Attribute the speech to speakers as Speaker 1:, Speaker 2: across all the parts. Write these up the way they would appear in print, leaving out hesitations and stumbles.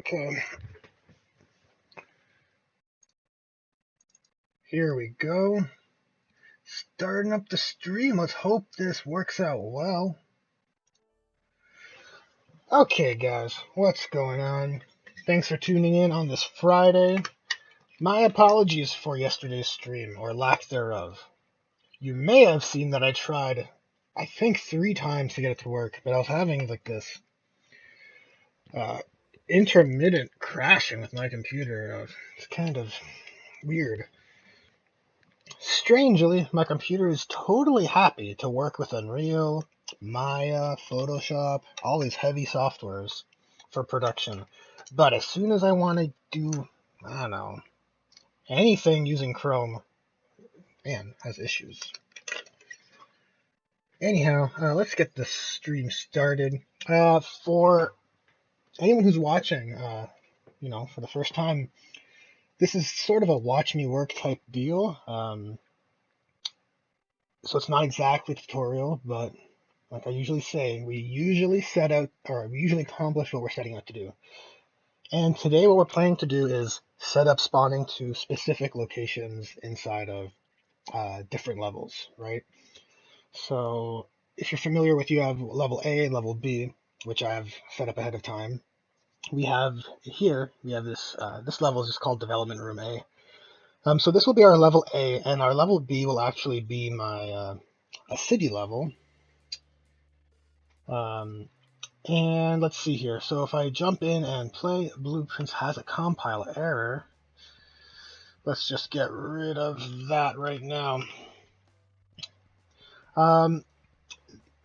Speaker 1: Okay, here we go. Starting up the stream. Let's hope this works out well. Okay, guys, what's going on? Thanks for tuning in on this Friday. My apologies for yesterday's stream, or lack thereof. You may have seen that I tried, I think, 3 times to get it to work, but I was having like this uh, intermittent crashing with my computer. It's kind of weird. Strangely, my computer is totally happy to work with Unreal, Maya, Photoshop, all these heavy softwares for production. But as soon as I want to do, I don't know, anything using Chrome, man, has issues. Anyhow, let's get the stream started. For anyone who's watching, for the first time, this is sort of a watch me work type deal. So it's not exactly a tutorial, but like I usually say, we usually accomplish what we're setting out to do. And today what we're planning to do is set up spawning to specific locations inside of different levels, right? So if you're familiar with, you have level A and level B, which I have set up ahead of time. We have this level is just called Development Room A. So this will be our level A, and our level B will actually be my a city level. And let's see here. So if I jump in and play, Blueprints has a compile error. Let's just get rid of that right now.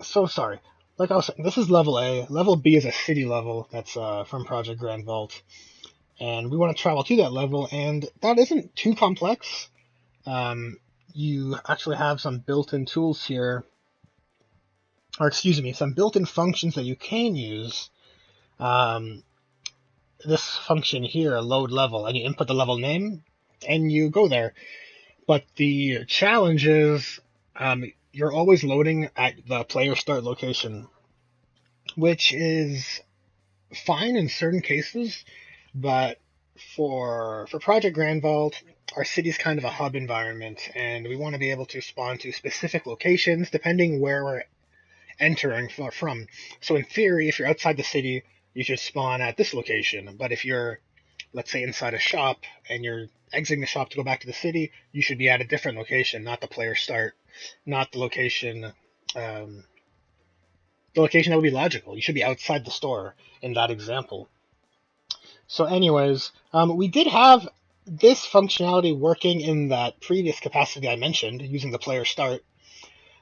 Speaker 1: So sorry. Like I was saying, this is level A. Level B is a city level that's from Project Grand Vault. And we want to travel to that level, and that isn't too complex. You actually have some built-in tools here, or excuse me, some built-in functions that you can use. This function here, load level, and you input the level name, and you go there. But the challenge is you're always loading at the player start location, which is fine in certain cases, but for Project Grand Vault, our city's kind of a hub environment, and we want to be able to spawn to specific locations depending where we're entering from. So in theory, if you're outside the city, you should spawn at this location. But if you're, let's say, inside a shop and you're exiting the shop to go back to the city, you should be at a different location, not the player start, not the location. The location that would be logical. You should be outside the store in that example. So, anyways, we did have this functionality working in that previous capacity I mentioned, using the player start.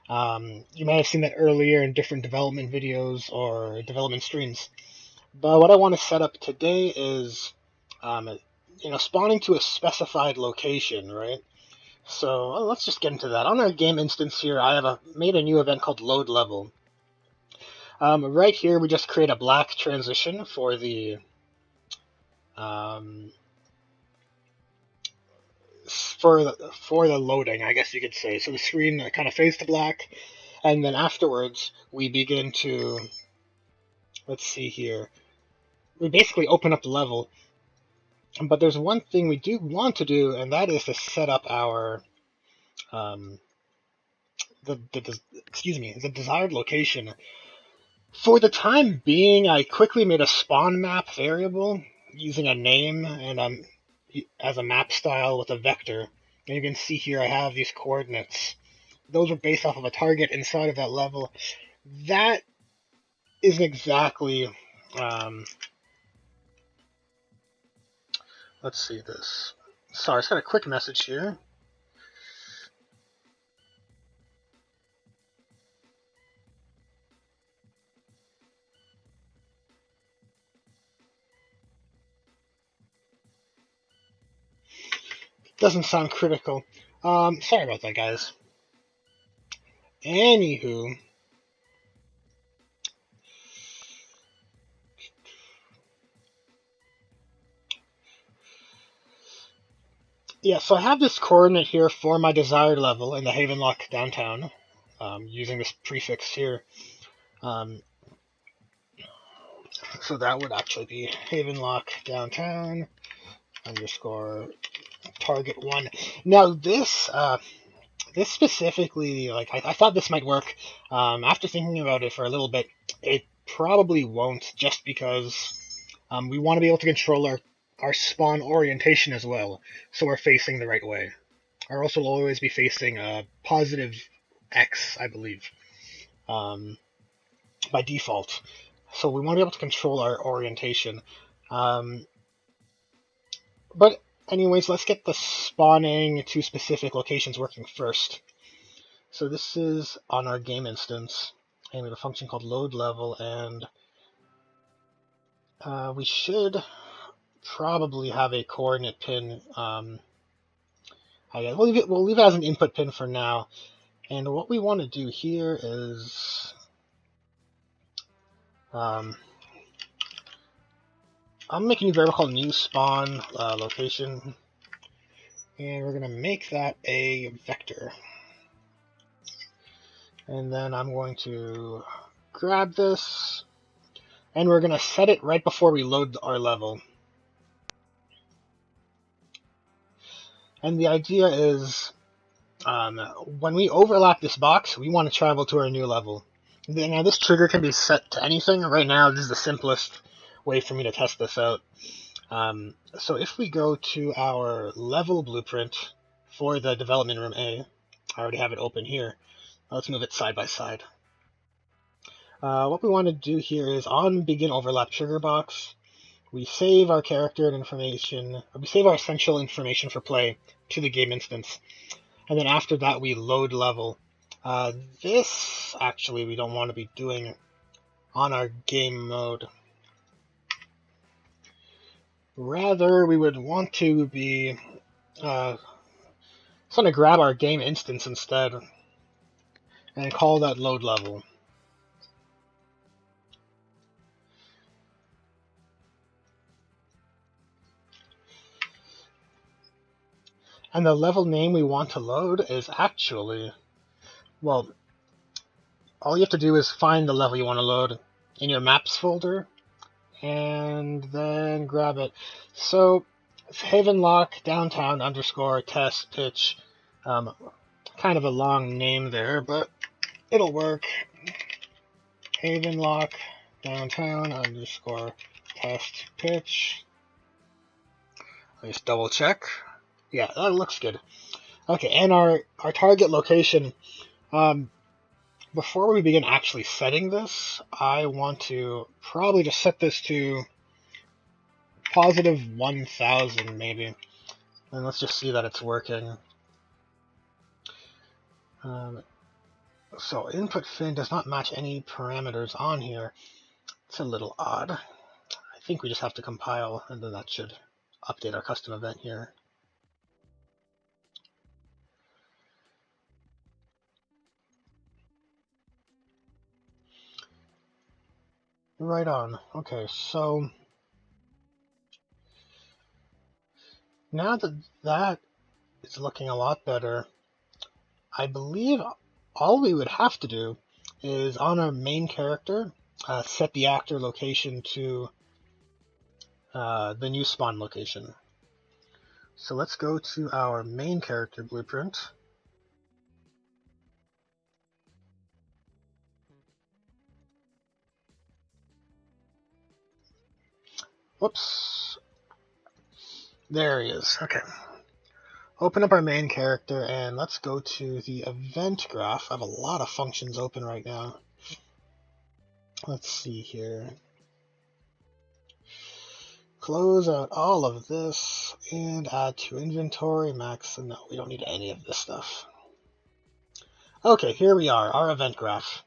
Speaker 1: You may have seen that earlier in different development videos or development streams. But what I want to set up today is, spawning to a specified location, right? So let's just get into that. On our game instance here, I have made a new event called Load Level. Right here, we just create a black transition for the for the loading, I guess you could say. So the screen kind of fades to black, and then afterwards we begin to, let's see here, we basically open up the level. But there's one thing we do want to do, and that is to set up our the desired location. For the time being, I quickly made a spawn map variable using a name and as a map style with a vector. And you can see here I have these coordinates. Those are based off of a target inside of that level. That isn't exactly. Let's see this. Sorry, I just got a quick message here. Doesn't sound critical. Sorry about that, guys. Anywho. Yeah, so I have this coordinate here for my desired level in the Havenlock downtown, using this prefix here. So that would actually be Havenlock downtown underscore target one. Now this specifically, like I thought this might work. After thinking about it for a little bit, it probably won't, just because we want to be able to control our spawn orientation as well, so we're facing the right way. Our house will always be facing a positive X, I believe, um, by default. So we want to be able to control our orientation. Um, but anyways, let's get the spawning to specific locations working first. So this is on our game instance, and we have a function called load level, and we should probably have a coordinate pin. We'll leave it as an input pin for now. And what we want to do here is I'm making a variable called new spawn location, and we're going to make that a vector. And then I'm going to grab this, and we're going to set it right before we load our level. And the idea is when we overlap this box, we want to travel to our new level. Now this trigger can be set to anything. Right now, this is the simplest way for me to test this out. So if we go to our level blueprint for the development room A, I already have it open here. Let's move it side by side. What we want to do here is on begin overlap trigger box, we save our character and information, we save our essential information for play to the game instance. And then after that, we load level. This, actually, we don't want to be doing on our game mode. Rather, we would want to be just want to grab our game instance instead and call that load level. And the level name we want to load is actually, well, all you have to do is find the level you want to load in your maps folder and then grab it. So it's Havenlock downtown underscore test pitch. Kind of a long name there, but it'll work. Havenlock downtown underscore test pitch. Let's double check. Yeah, that looks good. Okay, and our target location. Before we begin actually setting this, I want to probably just set this to positive 1000 maybe. And let's just see that it's working. So input fin does not match any parameters on here. It's a little odd. I think we just have to compile, and then that should update our custom event here. Right on. Okay, so now that that is looking a lot better, I believe all we would have to do is on our main character, set the actor location to the new spawn location. So let's go to our main character blueprint. Whoops. There he is. Okay. Open up our main character and let's go to the event graph. I have a lot of functions open right now. Let's see here. Close out all of this and add to inventory max. No, we don't need any of this stuff. Okay, here we are, our event graph.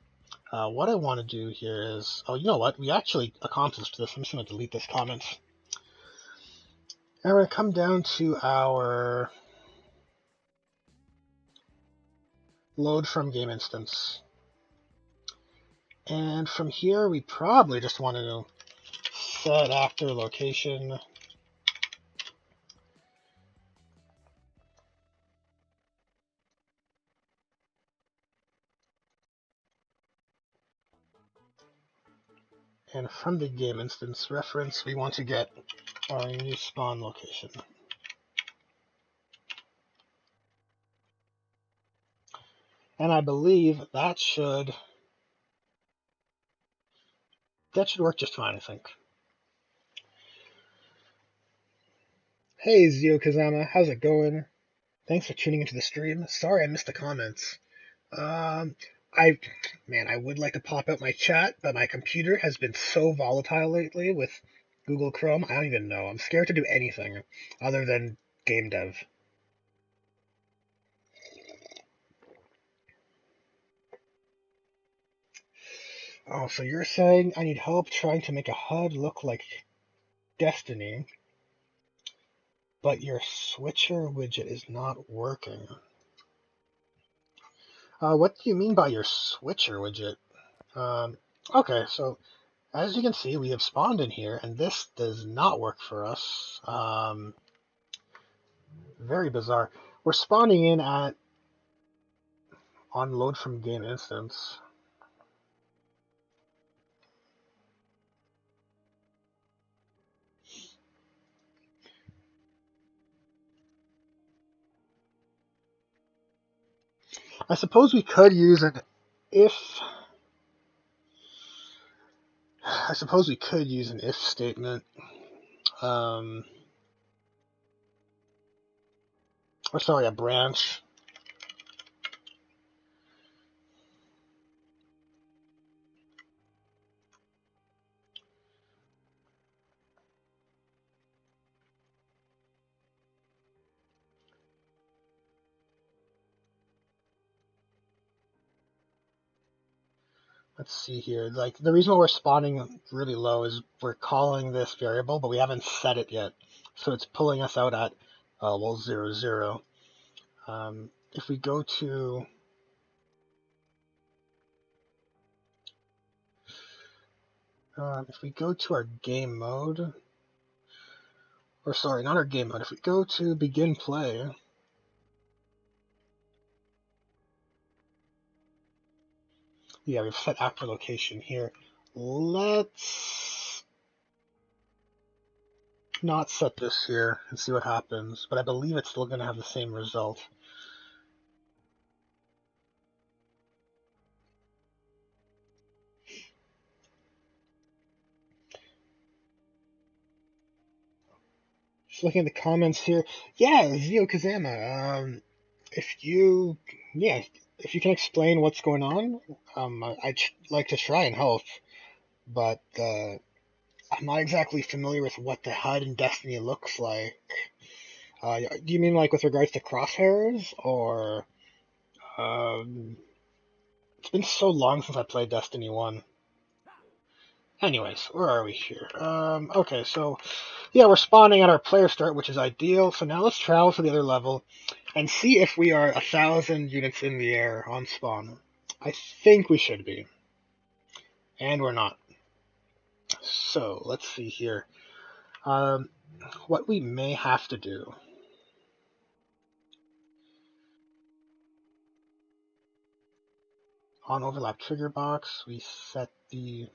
Speaker 1: What I want to do here is, oh, you know what? We actually accomplished this. I'm just going to delete this comment. And we're going to come down to our load from game instance. And from here, we probably just want to set actor location. And from the game instance reference, we want to get our new spawn location. And I believe that should work just fine, I think. Hey Zio Kazama, how's it going? Thanks for tuning into the stream. Sorry I missed the comments. Um, I, man, I would like to pop out my chat, but my computer has been so volatile lately with Google Chrome. I don't even know. I'm scared to do anything other than game dev. Oh, so you're saying I need help trying to make a HUD look like Destiny, but your switcher widget is not working. What do you mean by your switcher widget? Okay, so as you can see, we have spawned in here, and this does not work for us. Very bizarre. We're spawning in at on load from game instance. I suppose we could use an if. I suppose we could use an if statement. Or sorry, a branch. Let's see here. Like the reason why we're spawning really low is we're calling this variable, but we haven't set it yet. So it's pulling us out at 0, 0. If we go to our game mode, or sorry, not our game mode. If we go to begin play, yeah, we've set actor location here. Let's not set this here and see what happens, but I believe it's still going to have the same result. Just looking at the comments here. Yeah, Zio Kazama. If you, yeah, if you can explain what's going on, I'd like to try and help, but I'm not exactly familiar with what the HUD in Destiny looks like. Do you mean like with regards to crosshairs, or it's been so long since I played Destiny 1. Anyways, where are we here? Okay, so yeah, we're spawning at our player start, which is ideal. So now let's travel to the other level and see if we are 1,000 units in the air on spawn. I think we should be, and we're not. So let's see here. What we may have to do. On overlap trigger box, we set the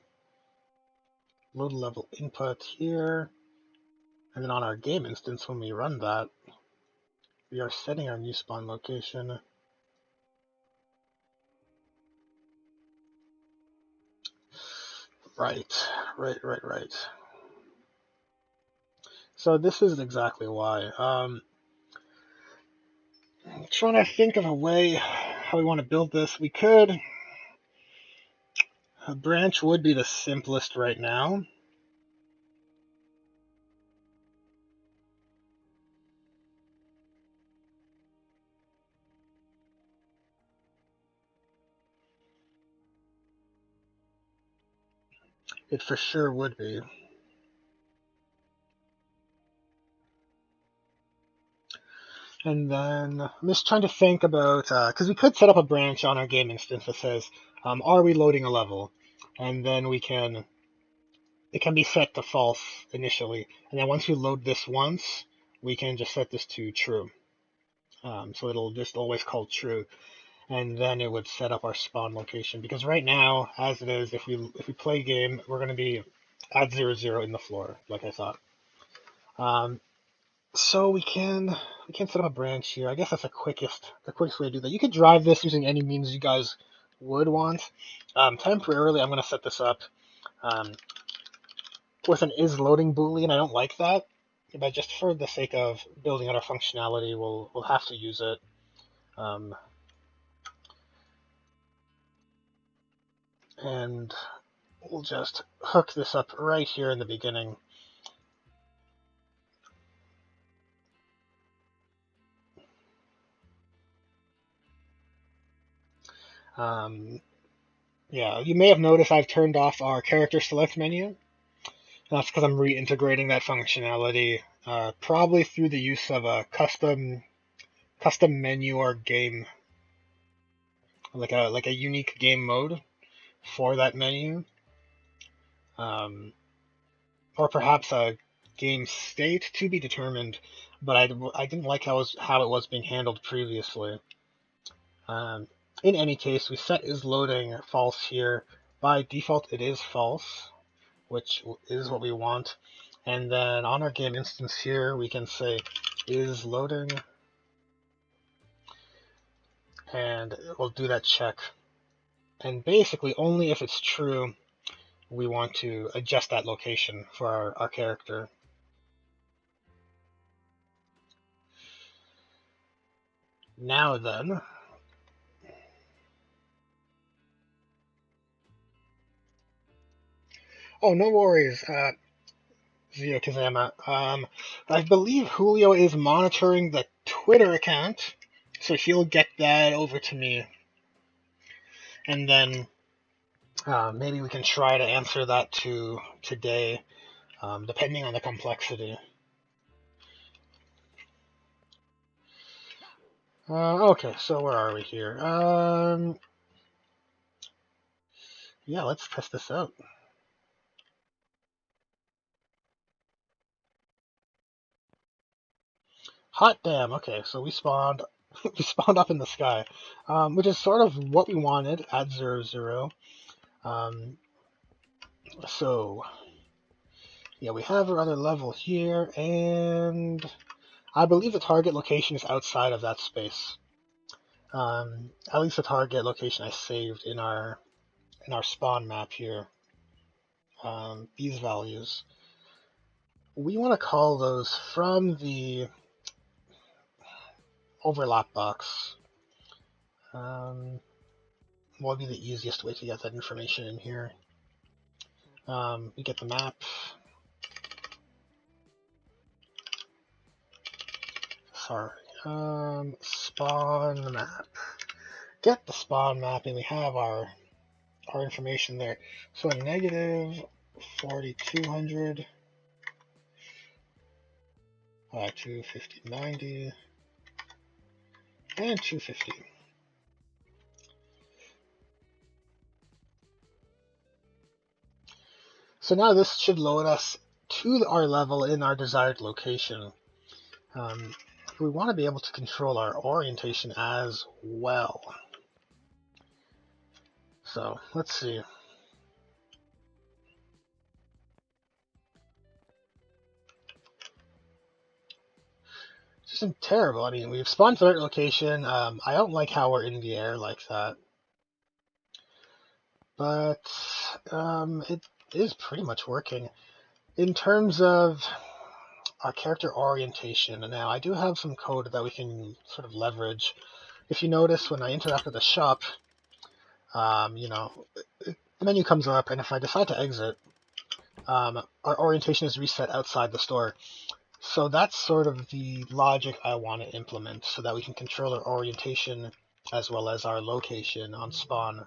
Speaker 1: load level input here, and then on our game instance, when we run that, we are setting our new spawn location. Right. So this is exactly why. Trying to think of a way how we want to build this. We could. A branch would be the simplest right now. It for sure would be. And then I'm just trying to think about, because we could set up a branch on our game instance that says, are we loading a level? And then it can be set to false initially. And then once we load this once, we can just set this to true. So it'll just always call true. and then it would set up our spawn location. Because right now, as it is, if we play game, we're going to be at 0, 0 in the floor, like I thought. Um, so we can set up a branch here. I guess that's the quickest way to do that. You could drive this using any means you guys would want. Temporarily, I'm going to set this up um, with an is loading boolean. I don't like that, but just for the sake of building out our functionality, we'll have to use it. Um, and we'll just hook this up right here in the beginning. Um, yeah, you may have noticed I've turned off our character select menu. That's because I'm reintegrating that functionality, probably through the use of a custom menu or game, like a unique game mode for that menu, um, or perhaps a game state to be determined. But I didn't like how it was being handled previously. Um, in any case, we set is loading false here. By default, it is false, which is what we want. And then on our game instance here, we can say is loading, and we'll do that check. And basically, only if it's true, we want to adjust that location for our character. Now then, oh, no worries, Zio Kazama. I believe Julio is monitoring the Twitter account, so he'll get that over to me, and then maybe we can try to answer that today, depending on the complexity. Okay, so where are we here? Yeah, let's test this out. Hot damn. Okay, so we spawned we spawned up in the sky, which is sort of what we wanted at 0, 0. Um, so yeah, we have our other level here, and I believe the target location is outside of that space. At least the target location I saved in our spawn map here. These values. We want to call those from the overlap box. What would be the easiest way to get that information in here? We get the map. Sorry. Spawn map. Get the spawn map, and we have our information there. So a negative 4200, 250, 90, and 250. So now this should load us to our level in our desired location. We want to be able to control our orientation as well. So let's see. This isn't terrible. I mean, we've spawned to the right location. I don't like how we're in the air like that. But it is pretty much working. In terms of our character orientation, now I do have some code that we can sort of leverage. If you notice, when I interact with the shop, the menu comes up, and if I decide to exit, our orientation is reset outside the store. So that's sort of the logic I want to implement so that we can control our orientation as well as our location on spawn.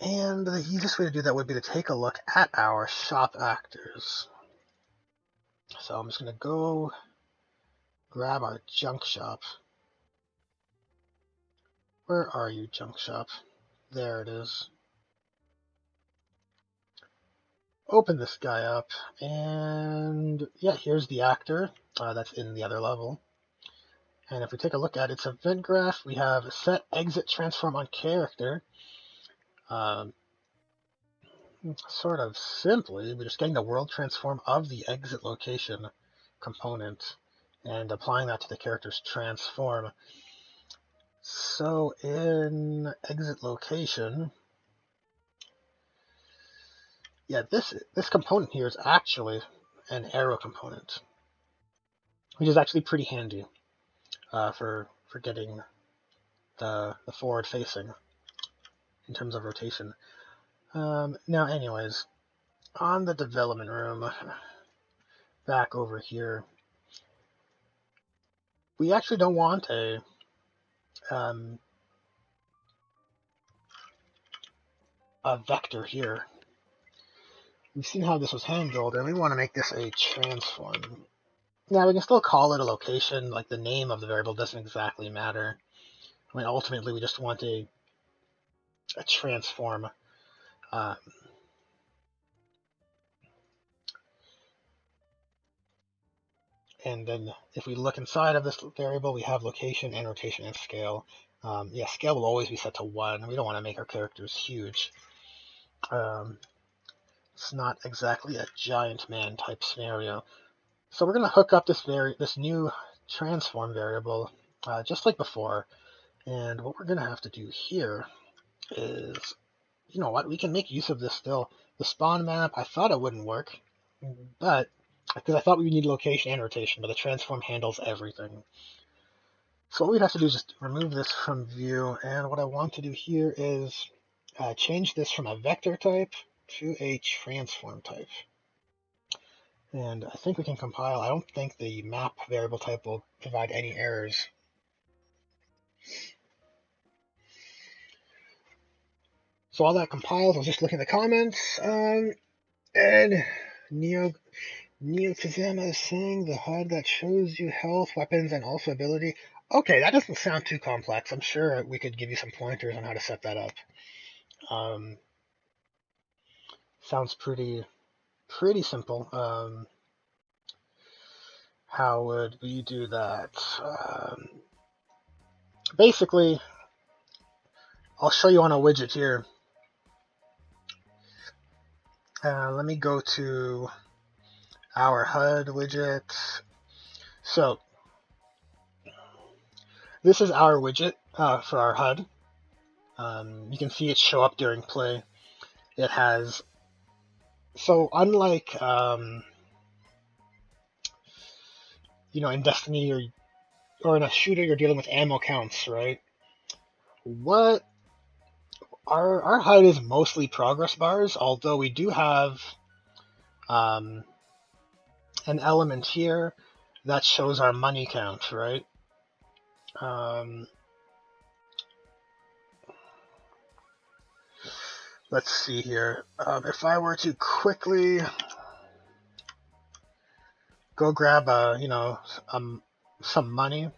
Speaker 1: And the easiest way to do that would be to take a look at our shop actors. So I'm just going to go grab our junk shop. Where are you, junk shop? There it is. Open this guy up, and yeah, here's the actor that's in the other level. And if we take a look at its event graph, we have set exit transform on character. Um, Sort of simply, we're just getting the world transform of the exit location component and applying that to the character's transform. So in exit location, yeah, this component here is actually an arrow component, which is actually pretty handy for getting the forward facing in terms of rotation. Now, anyways, on the development room, back over here, we actually don't want um, a vector here. We've seen how this was handled, and we want to make this a transform. Now, we can still call it a location, like the name of the variable doesn't exactly matter. I mean, ultimately, we just want a transform. Um, and then if we look inside of this variable, we have location and rotation and scale. Yeah, scale will always be set to 1. We don't want to make our characters huge. It's not exactly a giant man type scenario. So we're going to hook up this new transform variable just like before. And what we're going to have to do here is, you know what, we can make use of this still. The spawn map, I thought it wouldn't work, but because I thought we would need location and rotation, but the transform handles everything. So what we'd have to do is just remove this from view, and what I want to do here is change this from a vector type to a transform type. And I think we can compile. I don't think the map variable type will provide any errors. So all that compiles, I was just looking at the comments, and Neo Kazama is saying the HUD that shows you health, weapons, and also ability. Okay, that doesn't sound too complex. I'm sure we could give you some pointers on how to set that up. Sounds pretty simple. How would we do that? Basically, I'll show you on a widget here. Let me go to our HUD widget. So this is our widget for our HUD. You can see it show up during play. It has, so unlike in Destiny or in a shooter, you're dealing with ammo counts, right? What our HUD is mostly progress bars, although we do have an element here that shows our money count, right? Let's see here. If I were to quickly go grab some money,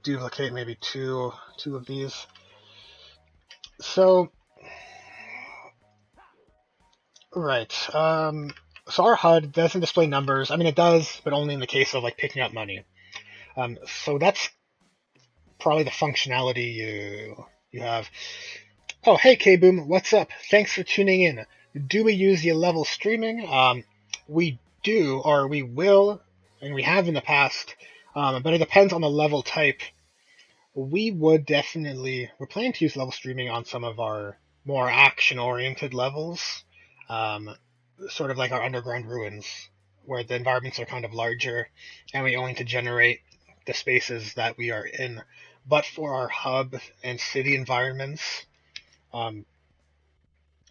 Speaker 1: duplicate maybe two of these. So right. So our HUD doesn't display numbers. I mean, it does, but only in the case of like picking up money. So that's probably the functionality you have. Oh, hey K-Boom, what's up? Thanks for tuning in. Do we use the level streaming? We do, or we will, and we have in the past, but it depends on the level type. We're planning to use level streaming on some of our more action-oriented levels, sort of like our underground ruins, where the environments are kind of larger, and we only to generate the spaces that we are in. But for our hub and city environments,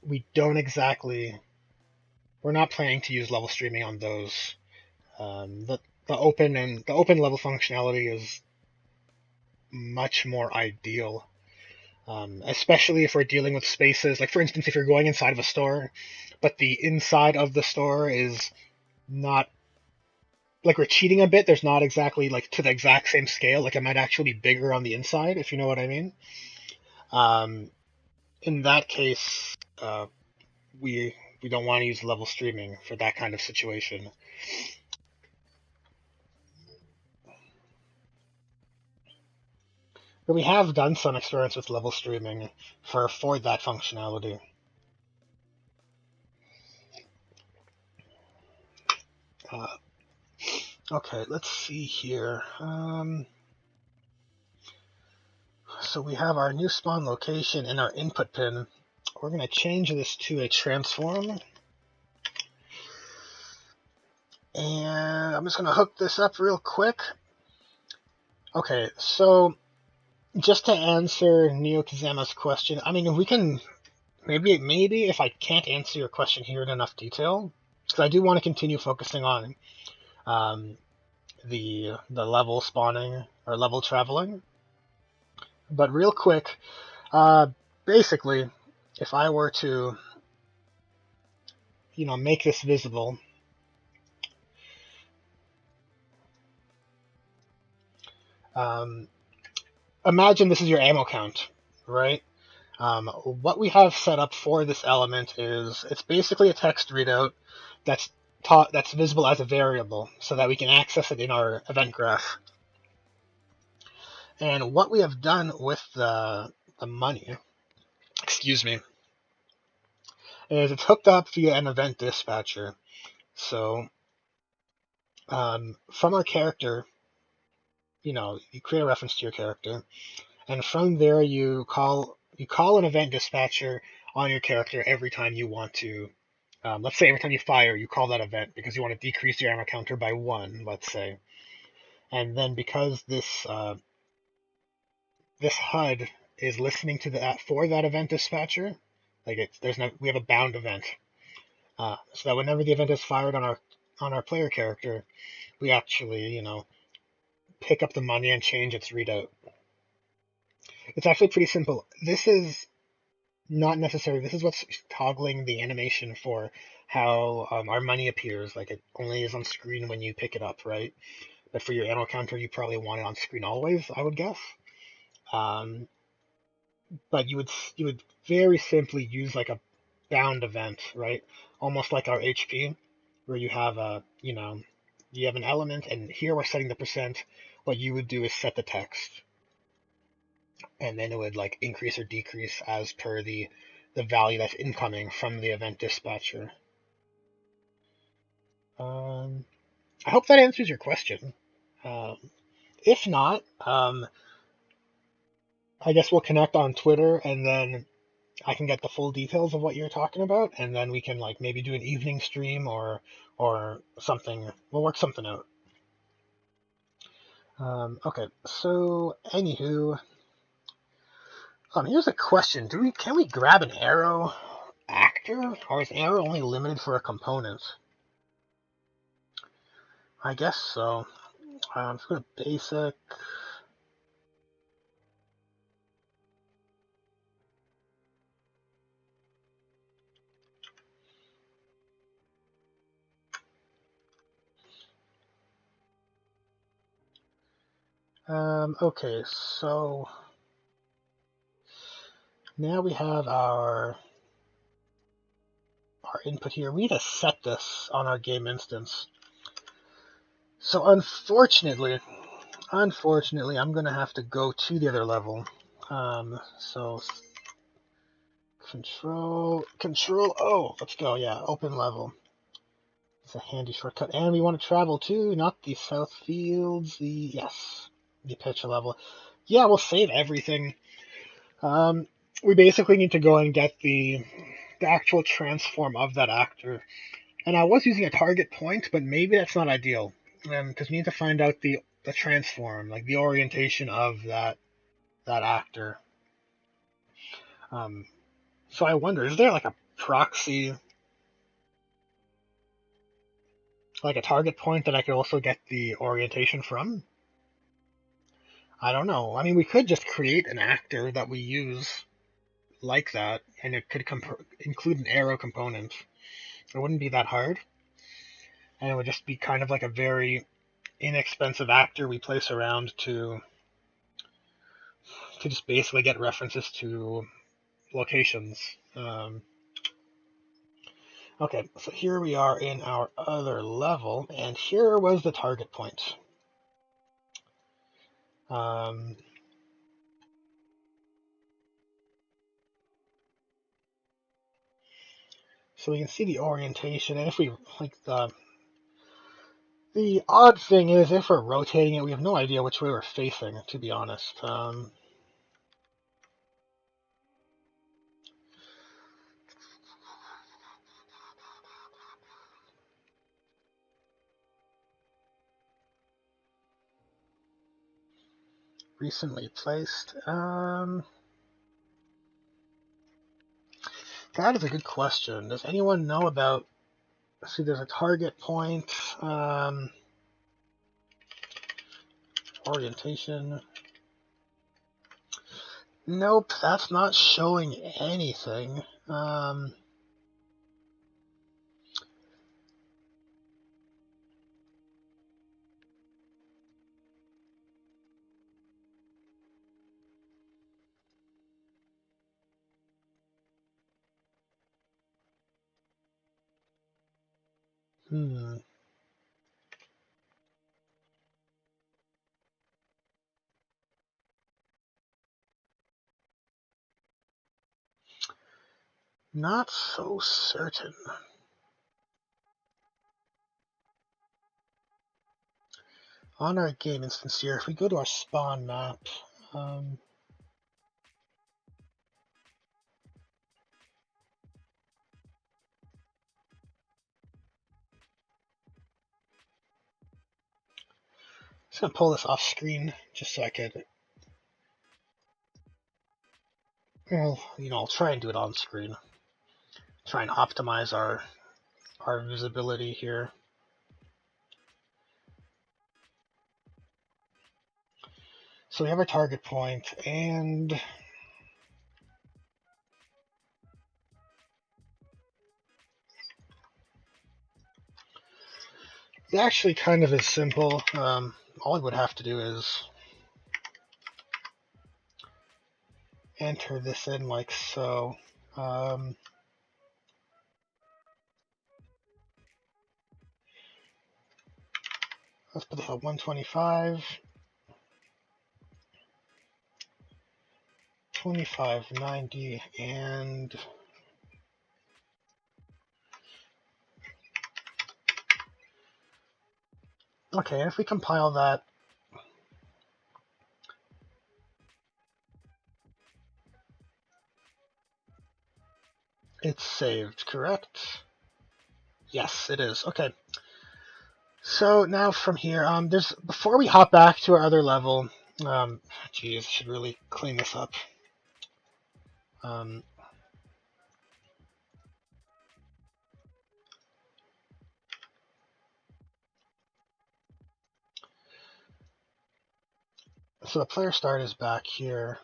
Speaker 1: we don't exactly. We're not planning to use level streaming on those. The open level functionality is much more ideal, especially if we're dealing with spaces. Like for instance, if you're going inside of a store, but the inside of the store is not like we're cheating a bit. There's not exactly like to the exact same scale. Like it might actually be bigger on the inside, if you know what I mean. In that case, we don't want to use level streaming for that kind of situation. But we have done some experiments with level streaming for that functionality. Okay, let's see here. So we have our new spawn location and our input pin. We're going to change this to a transform. And I'm just going to hook this up real quick. Okay, so just to answer Neo Kazama's question, I mean, we can maybe if I can't answer your question here in enough detail, because I do want to continue focusing on the level spawning or level traveling. But real quick, basically, if I were to, make this visible, imagine this is your ammo count, right? What we have set up for this element is it's basically a text readout that's visible as a variable, so that we can access it in our event graph. And what we have done with the money, excuse me, is it's hooked up via an event dispatcher. So from our character, you create a reference to your character, and from there you call an event dispatcher on your character every time you want to. Let's say every time you fire, you call that event because you want to decrease your ammo counter by 1, let's say. And then because this HUD is listening to for that event dispatcher, like we have a bound event, so that whenever the event is fired on our player character, we actually pick up the money and change its readout. It's actually pretty simple. This is not necessary. This is what's toggling the animation for how our money appears. Like, it only is on screen when you pick it up, right? But for your ammo counter, you probably want it on screen always, I would guess. But you would very simply use like a bound event, right? Almost like our HP, where you have you have an element, and here we're setting the percent. What you would do is set the text, and then it would like increase or decrease as per the value that's incoming from the event dispatcher. I hope that answers your question. If not, I guess we'll connect on Twitter, and then I can get the full details of what you're talking about, and then we can like maybe do an evening stream or something. We'll work something out. Okay, so anywho, here's a question: can we grab an arrow actor, or is arrow only limited for a component? I guess so. Let's go to basic. Okay, so now we have our input here. We need to set this on our game instance. So unfortunately, I'm going to have to go to the other level. So control O, let's go, yeah, open level. It's a handy shortcut. And we want to travel to, not the South Fields, the picture level. Yeah, we'll save everything. We basically need to go and get the actual transform of that actor. And I was using a target point, but maybe that's not ideal. Because we need to find out the transform, like the orientation of that actor. So I wonder, is there like a proxy, like a target point that I could also get the orientation from? I don't know. I mean, we could just create an actor that we use like that, and it could include an arrow component. It wouldn't be that hard, and it would just be kind of like a very inexpensive actor we place around to just basically get references to locations. Okay, so here we are in our other level, and here was the target point. So we can see the orientation, and if we like the odd thing is if we're rotating it, we have no idea which way we're facing, to be honest. Recently placed. That is a good question. Does anyone know about? See, there's a target point. Orientation. Nope, that's not showing anything. Hmm. Not so certain. On our game instance here, if we go to our spawn map, just gonna pull this off screen just so I could, well, I'll try and do it on screen. Try and optimize our visibility here. So we have our target point, and it actually kind of is simple. All I would have to do is enter this in like so. Let's put this at 125, 2590, and okay, and if we compile that, it's saved, correct? Yes, it is. Okay. So now from here, before we hop back to our other level, geez, I should really clean this up. So the player start is back here.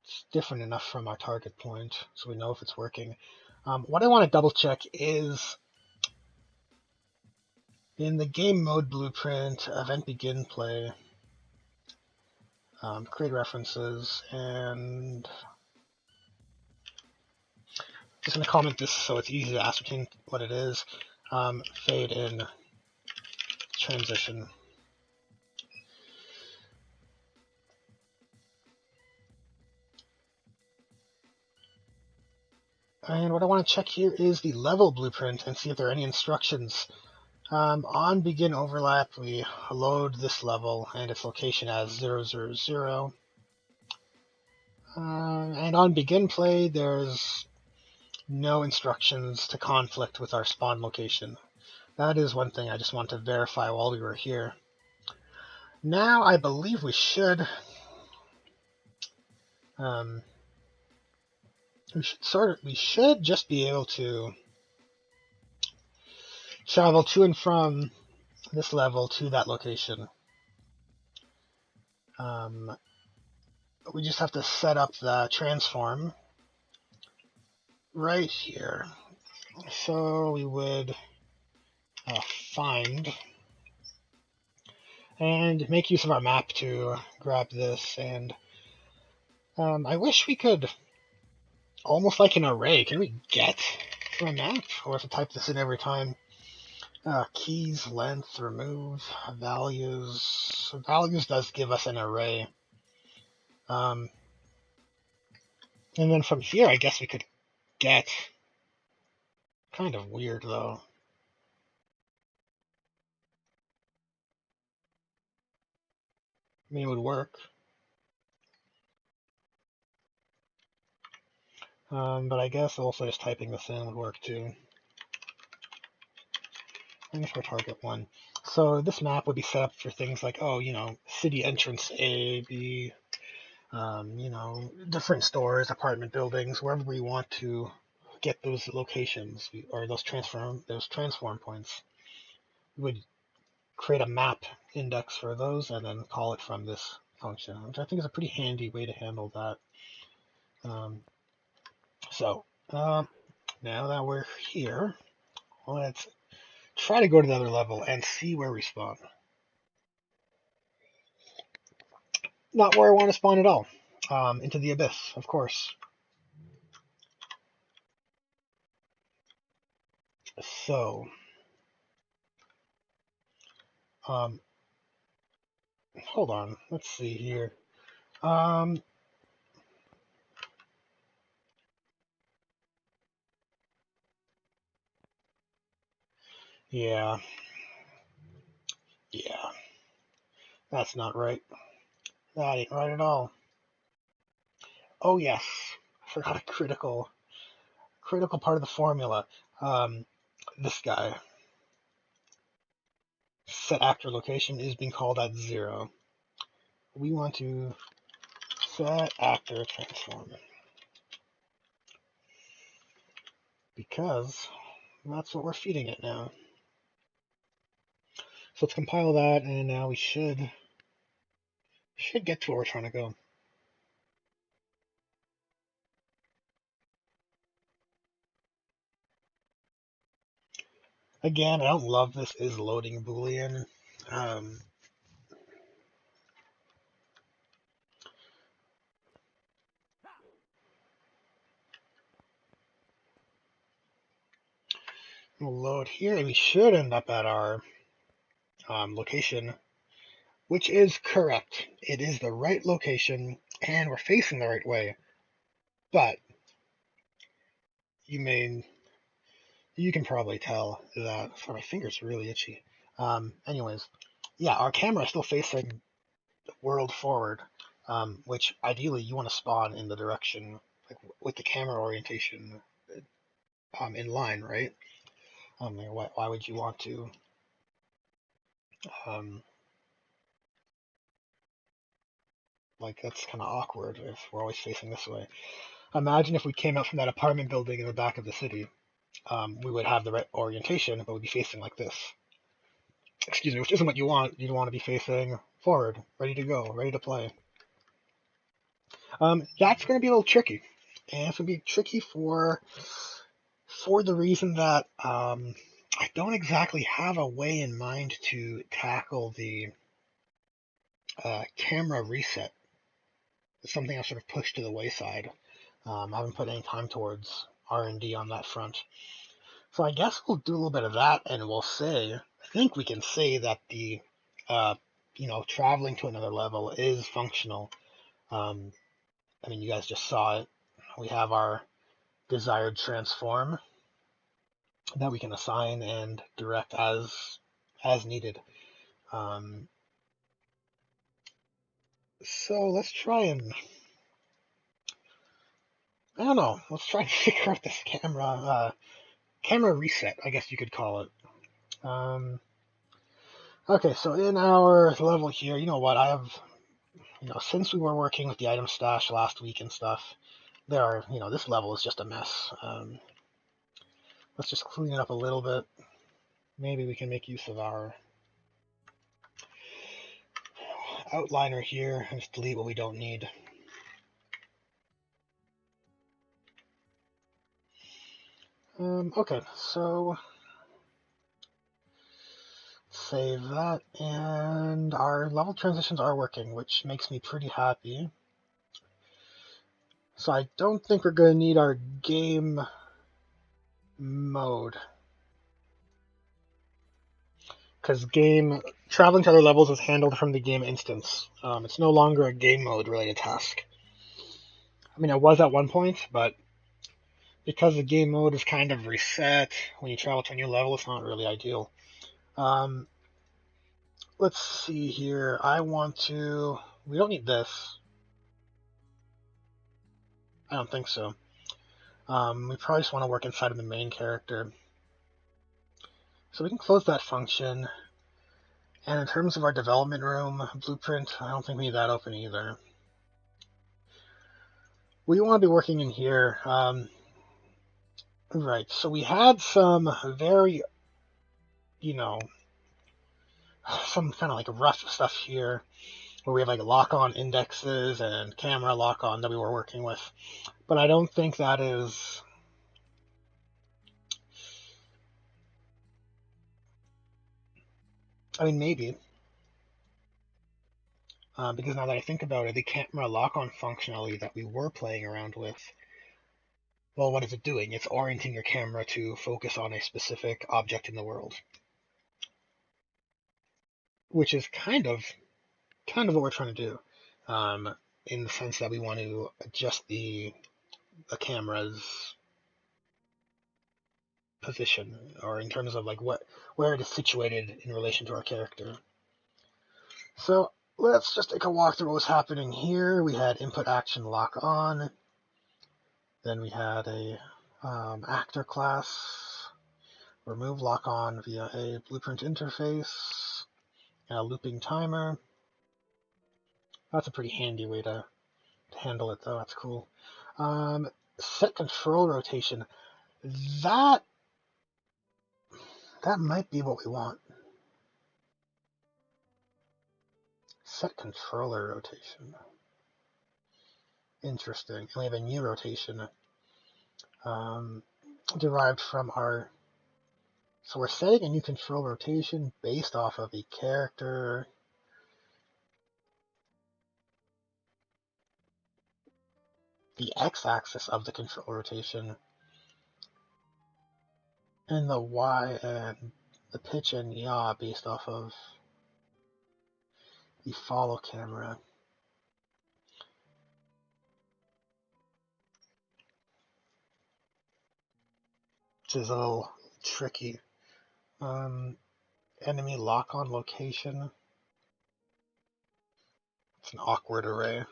Speaker 1: It's different enough from our target point, so we know if it's working. What I want to double check is in the game mode blueprint, event begin play, create references, and just going to comment this so it's easy to ascertain what it is. Fade in transition. And what I want to check here is the level blueprint and see if there are any instructions. On begin overlap, we load this level and its location as 000. And on begin play, there's no instructions to conflict with our spawn location. That is one thing I just want to verify while we were here. Now I believe we should we should just be able to travel to and from this level to that location. We just have to set up the transform right here. So we would find and make use of our map to grab this. And I wish we could, almost like an array, can we get from a map? Or if I type this in every time? Keys, length, remove, values. Values does give us an array. And then from here, I guess we could get Kind of weird, though. I mean, it would work. But I guess also just typing this in would work too. I guess we're target 1. So this map would be set up for things like, oh, city entrance A, B, different stores, apartment buildings, wherever we want to get those locations or those transform points. We would create a map index for those and then call it from this function, which I think is a pretty handy way to handle that. Um, so now that we're here, let's try to go to the other level and see where we spawn. Not where I want to spawn at all. Into the abyss, of course. So, um, hold on. Let's see here. Um, yeah, yeah, that's not right. That ain't right at all. Oh yes, I forgot a critical part of the formula. Um, this guy, set actor location, is being called at 0. We want to set actor transform because that's what we're feeding it now. So let's compile that, and now we should get to where we're trying to go. Again, I don't love this is loading boolean. We'll load here, and we should end up at our location, which is correct. It is the right location, and we're facing the right way. But you can probably tell that. Sorry, my finger's really itchy. Anyways, yeah, our camera is still facing the world forward, which ideally you want to spawn in the direction, like with the camera orientation in line, right? Why would you want to? Um, like that's kind of awkward if we're always facing this way. Imagine if we came out from that apartment building in the back of the city. We would have the right orientation, but we'd be facing like this. Excuse me, which isn't what you want. You'd want to be facing forward, ready to go, ready to play. That's going to be a little tricky, and it's going to be tricky for the reason that I don't exactly have a way in mind to tackle the camera reset. It's something I sort of pushed to the wayside. I haven't put any time towards R&D on that front. So I guess we'll do a little bit of that, and we'll say, I think we can say that the, traveling to another level is functional. I mean, you guys just saw it. We have our desired transform that we can assign and direct as needed. So let's try and, I don't know, let's try and figure out this camera reset, I guess you could call it. Okay, so in our level here, you know what, I have, since we were working with the item stash last week and stuff, this level is just a mess. Let's just clean it up a little bit. Maybe we can make use of our outliner here and just delete what we don't need. Okay, so save that, and our level transitions are working, which makes me pretty happy. So I don't think we're going to need our game mode, because traveling to other levels is handled from the game instance. It's no longer a game mode related task. I mean, it was at one point, but because the game mode is kind of reset when you travel to a new level, it's not really ideal. Um, let's see here. I want to. We don't need this. I don't think so. We probably just want to work inside of the main character. So we can close that function. And in terms of our development room blueprint, I don't think we need that open either. We want to be working in here. Right, so we had some very, you know, some kind of like rough stuff here where we have like lock-on indexes and camera lock-on that we were working with. But I don't think that is... I mean, maybe. Because now that I think about it, the camera lock-on functionality that we were playing around with, well, what is it doing? It's orienting your camera to focus on a specific object in the world, which is kind of what we're trying to do, in the sense that we want to adjust the camera's position, or in terms of like where it is situated in relation to our character. So let's just take a walk through what was happening here. We had input action lock on, then we had a actor class remove lock on via a blueprint interface and a looping timer. That's a pretty handy way to handle it, though. That's cool. Set control rotation. That might be what we want. Set controller rotation. Interesting. And we have a new rotation derived from our... So we're setting a new control rotation based off of a character. The x-axis of the control rotation, and the y and the pitch and yaw based off of the follow camera. Which is a little tricky. Enemy lock-on location. It's an awkward array.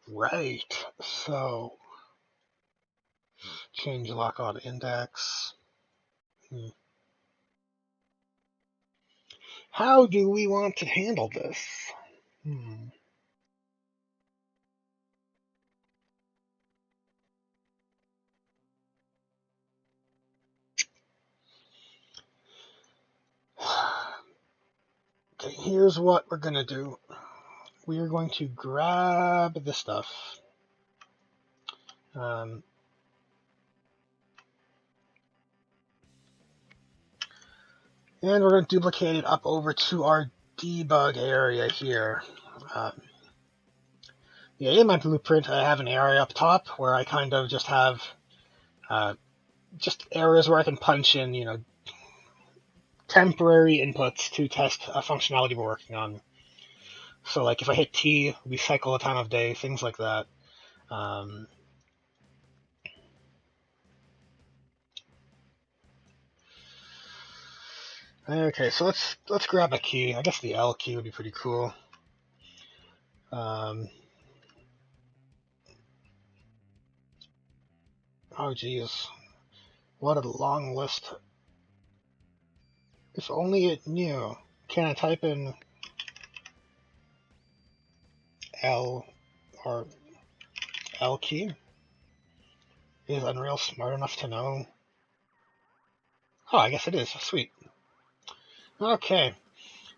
Speaker 1: Right. So change lock-on index. How do we want to handle this? Okay, here's what we're going to do. We are going to grab this stuff. And we're going to duplicate it up over to our debug area here. In my blueprint, I have an area up top where I kind of just have just areas where I can punch in, temporary inputs to test a functionality we're working on. So, like, if I hit T, we cycle the time of day, things like that. Okay, so let's grab a key. I guess the L key would be pretty cool. Oh, geez. What a long list. If only it knew. Can I type in L or L key? Is Unreal smart enough to know? Oh, I guess it is. Sweet. Okay.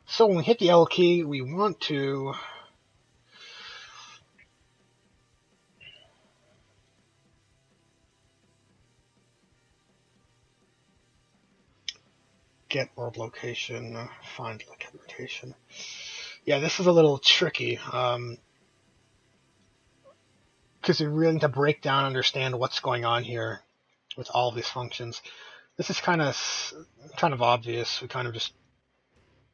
Speaker 1: So when we hit the L key, we want to get world location, find location. Yeah, this is a little tricky, because you really need to break down and understand what's going on here with all of these functions. This is kind of obvious. We kind of just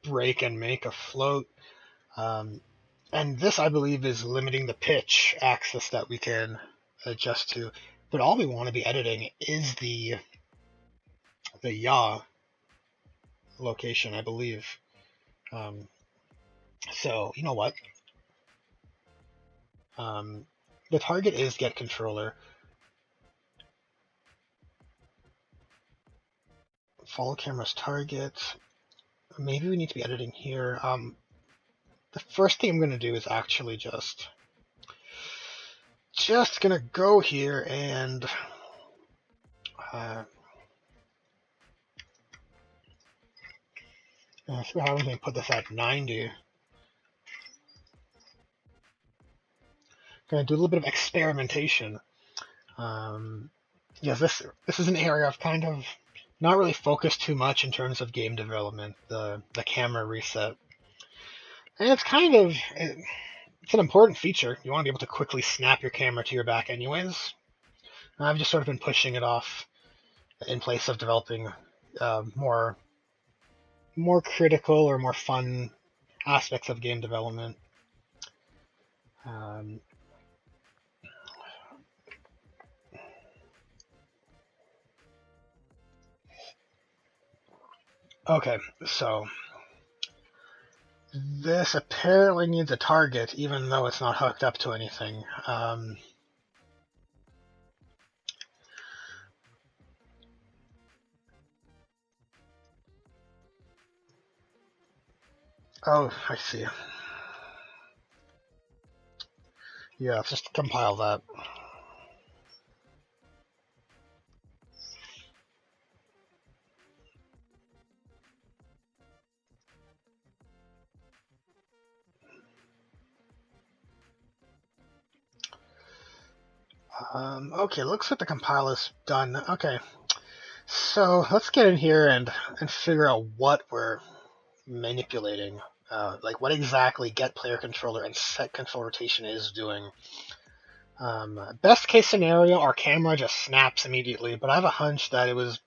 Speaker 1: break and make a float. And this, I believe, is limiting the pitch axis that we can adjust to. But all we want to be editing is the yaw location, I believe. Um, so you know what? The target is get controller. Follow camera's target. Maybe we need to be editing here. The first thing I'm going to do is actually just going to go here and see how we can put this at 90. Going to do a little bit of experimentation. Yes, this is an area I've kind of not really focused too much in terms of game development. The camera reset, and it's kind of it's an important feature. You want to be able to quickly snap your camera to your back, anyways. I've just sort of been pushing it off in place of developing more critical or more fun aspects of game development. Okay, so this apparently needs a target, even though it's not hooked up to anything. Oh, I see. Yeah, let's just compile that. Okay, looks like the compile is done. Okay, so let's get in here and figure out what we're manipulating. Like what exactly get player controller and set control rotation is doing. Best case scenario, our camera just snaps immediately, but I have a hunch that it was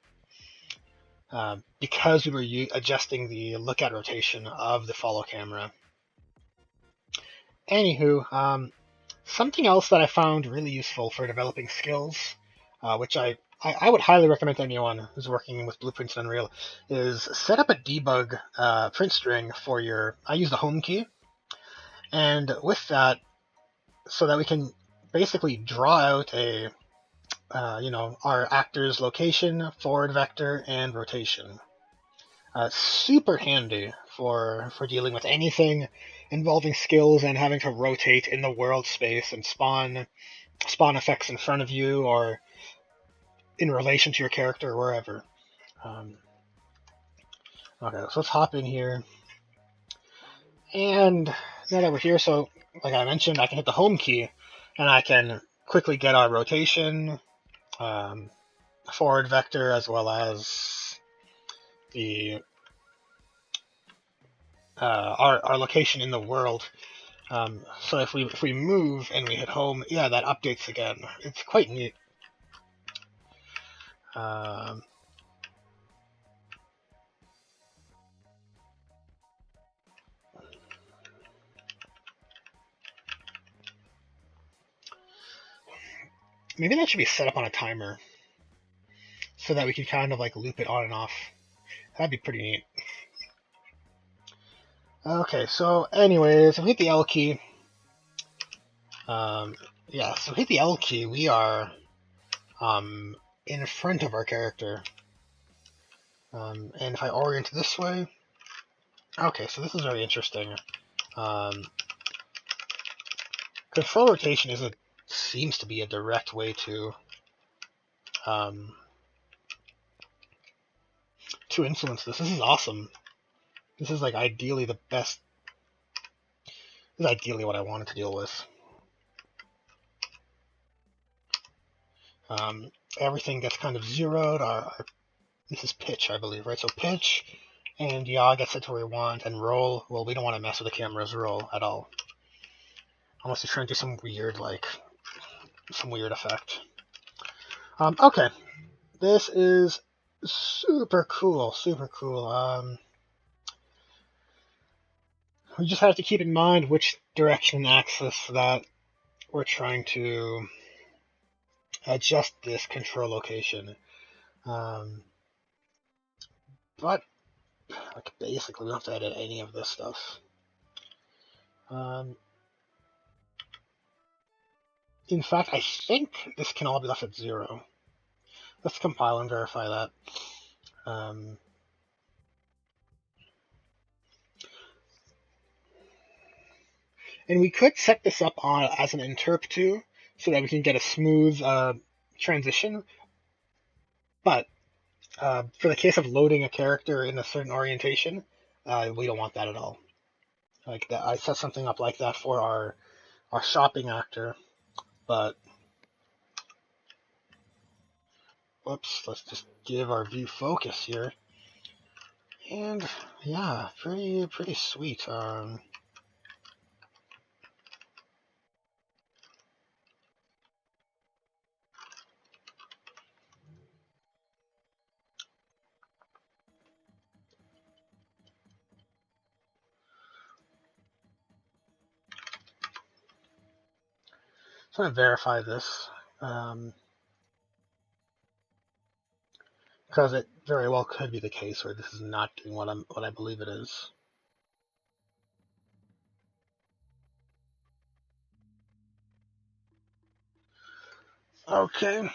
Speaker 1: because we were adjusting the look at rotation of the follow camera. Anywho, something else that I found really useful for developing skills, which I would highly recommend to anyone who's working with blueprints and Unreal, is set up a debug print string for your. I use the home key, and with that, so that we can basically draw out a our actor's location, forward vector, and rotation. Super handy for dealing with anything involving skills and having to rotate in the world space and spawn effects in front of you or in relation to your character or wherever. Okay, so let's hop in here. And now that we're here, so like I mentioned, I can hit the home key and I can quickly get our rotation, forward vector, as well as the our location in the world. So if we move and we hit home, yeah, that updates again. It's quite neat. Maybe that should be set up on a timer so that we can kind of like loop it on and off. That'd be pretty neat. Okay, so anyways, if we hit the L key, yeah, so hit the L key, we are in front of our character. And if I orient this way, okay, so this is very interesting. Control rotation seems to be a direct way to influence this. This is awesome. This is like ideally the best. This is ideally what I wanted to deal with. Everything gets kind of zeroed. This is pitch, I believe, right? So pitch and yaw gets it to where we want, and roll. Well, we don't want to mess with the camera's roll at all, unless you're trying to do some weird effect. Okay, this is super cool. we just have to keep in mind which direction axis that we're trying to adjust this control location. But like basically, we don't have to edit any of this stuff. In fact, I think this can all be left at 0. Let's compile and verify that. And we could set this up on as an interp too, so that we can get a smooth transition. But for the case of loading a character in a certain orientation, we don't want that at all. Like that, I set something up like that for our shopping actor, but whoops, let's just give our view focus here. And yeah, pretty sweet. So I'm gonna verify this because it very well could be the case where this is not doing what I believe it is. Okay.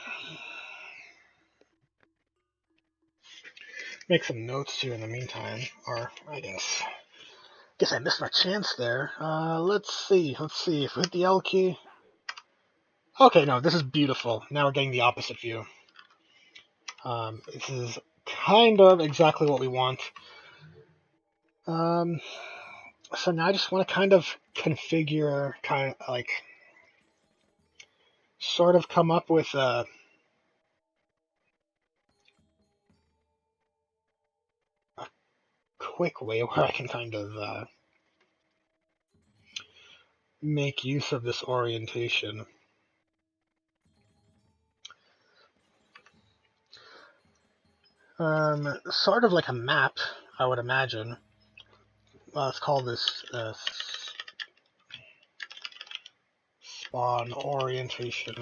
Speaker 1: Make some notes here in the meantime, or I guess I missed my chance there. Let's see if we hit the L key. Okay, no, this is beautiful. Now we're getting the opposite view. This is kind of exactly what we want. So now I just want to kind of configure, sort of come up with a quick way where I can kind of make use of this orientation. Sort of like a map, I would imagine. Let's call this spawn orientation.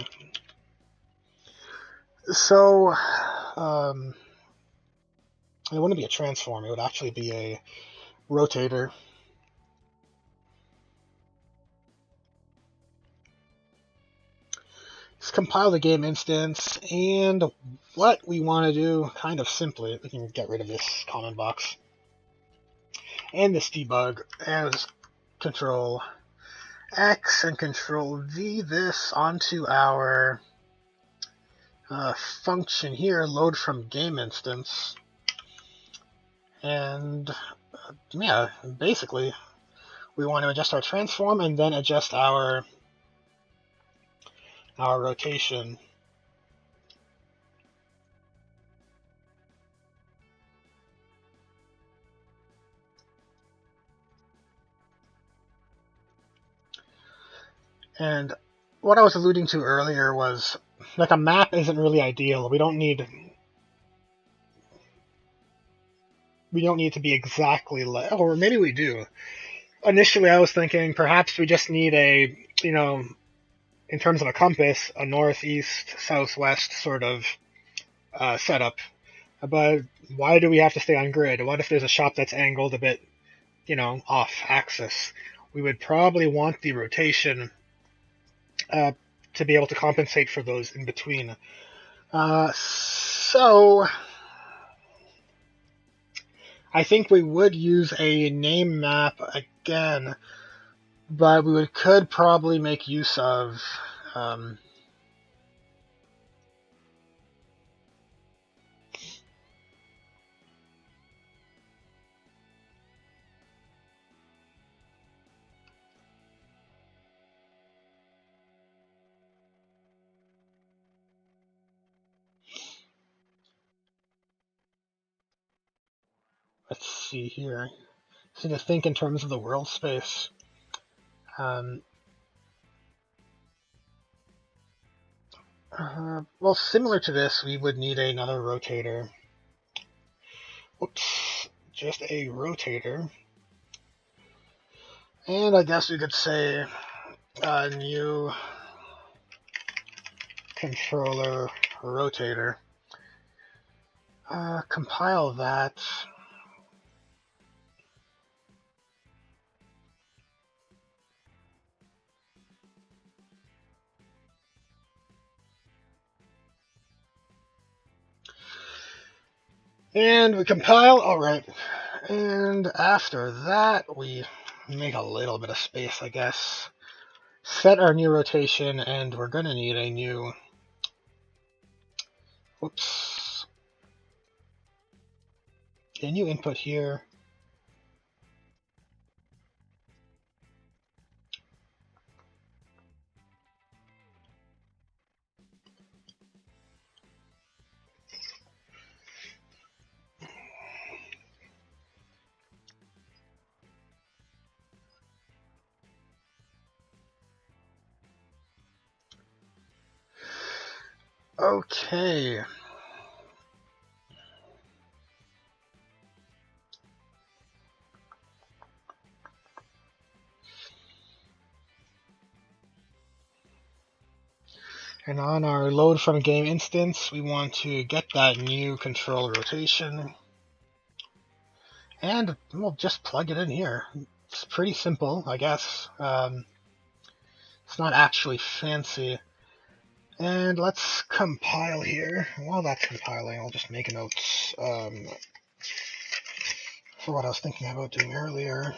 Speaker 1: So, it wouldn't be a transform, it would actually be a rotator. Let's compile the game instance, and what we want to do, kind of simply, we can get rid of this comment box, and this debug, and just Control X and Control V this onto our function here, load from game instance, and yeah, basically we want to adjust our transform and then adjust our rotation. And what I was alluding to earlier was, like, a map isn't really ideal. We don't need to be exactly or maybe we do. Initially, I was thinking perhaps we just need a, in terms of a compass, a northeast, southwest sort of setup. But why do we have to stay on grid? What if there's a shop that's angled a bit, off axis? We would probably want the rotation to be able to compensate for those in between. So I think we would use a name map again, but we could probably make use of let's see here. So to think in terms of the world space. Well, similar to this, we would need another rotator. Oops, just a rotator. And I guess we could say new controller rotator. Compile that. And we compile, alright. And after that, we make a little bit of space, I guess. Set our new rotation, and we're going to need a new... Whoops. A new input here. Okay. And on our load from game instance, we want to get that new control rotation. And we'll just plug it in here. It's pretty simple, I guess. It's not actually fancy. And let's compile here. While that's compiling, I'll just make a note for what I was thinking about doing earlier.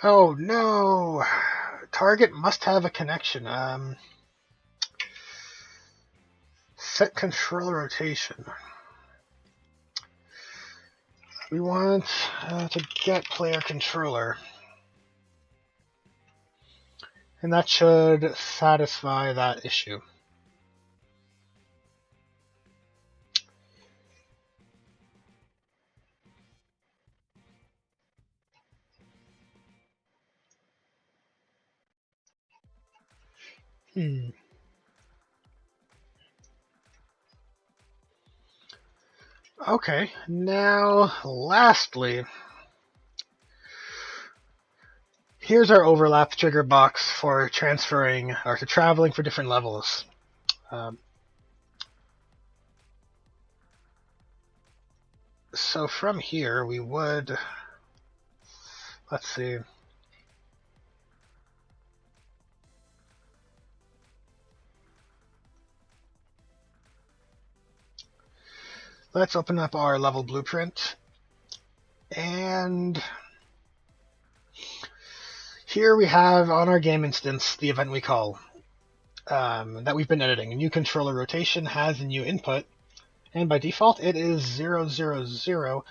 Speaker 1: Oh no! Target must have a connection. Set controller rotation. We want to get player controller. And that should satisfy that issue. Okay, now lastly, here's our overlap trigger box for transferring or to traveling for different levels. So from here we would, let's see. Let's open up our level blueprint. And here we have on our game instance the event we call that we've been editing. A new controller rotation has a new input, and by default it is 0, 0, 0.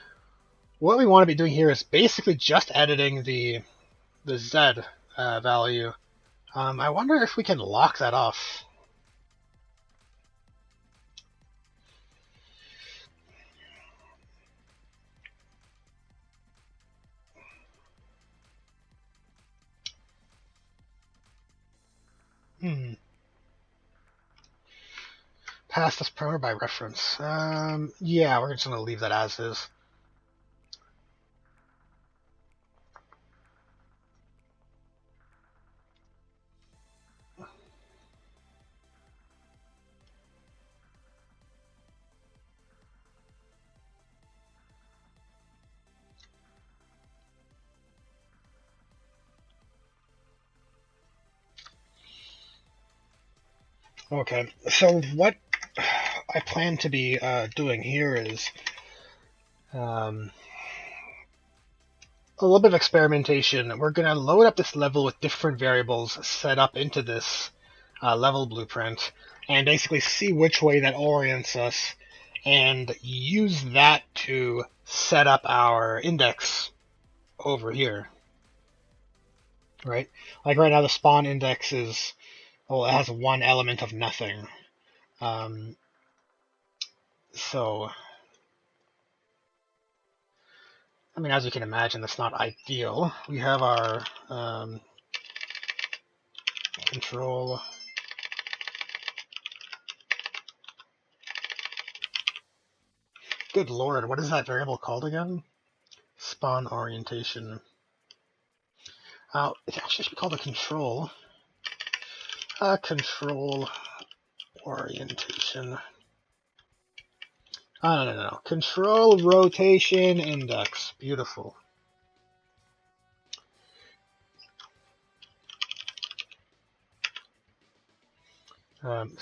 Speaker 1: What we want to be doing here is basically just editing the Z value. I wonder if we can lock that off. Pass this parameter by reference. Yeah, we're just going to leave that as is. Okay, so what I plan to be doing here is a little bit of experimentation. We're going to load up this level with different variables set up into this level blueprint and basically see which way that orients us and use that to set up our index over here. Right? Like right now the spawn index is well, it has one element of nothing. So, I mean, as you can imagine, that's not ideal. We have our control. Good lord, what is that variable called again? Spawn orientation. It actually should be called a control. Control orientation. No. Control rotation index. Beautiful.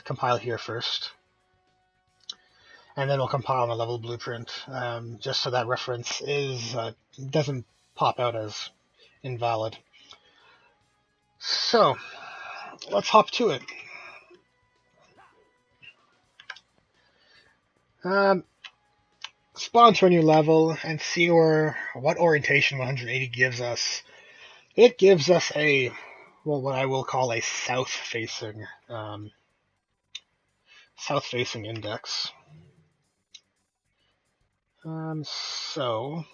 Speaker 1: Compile here first. And then we'll compile on a level blueprint, just so that reference doesn't pop out as invalid. So, let's hop to it. Spawn to a new level and see what orientation 180 gives us. It gives us what I will call a south-facing index. So,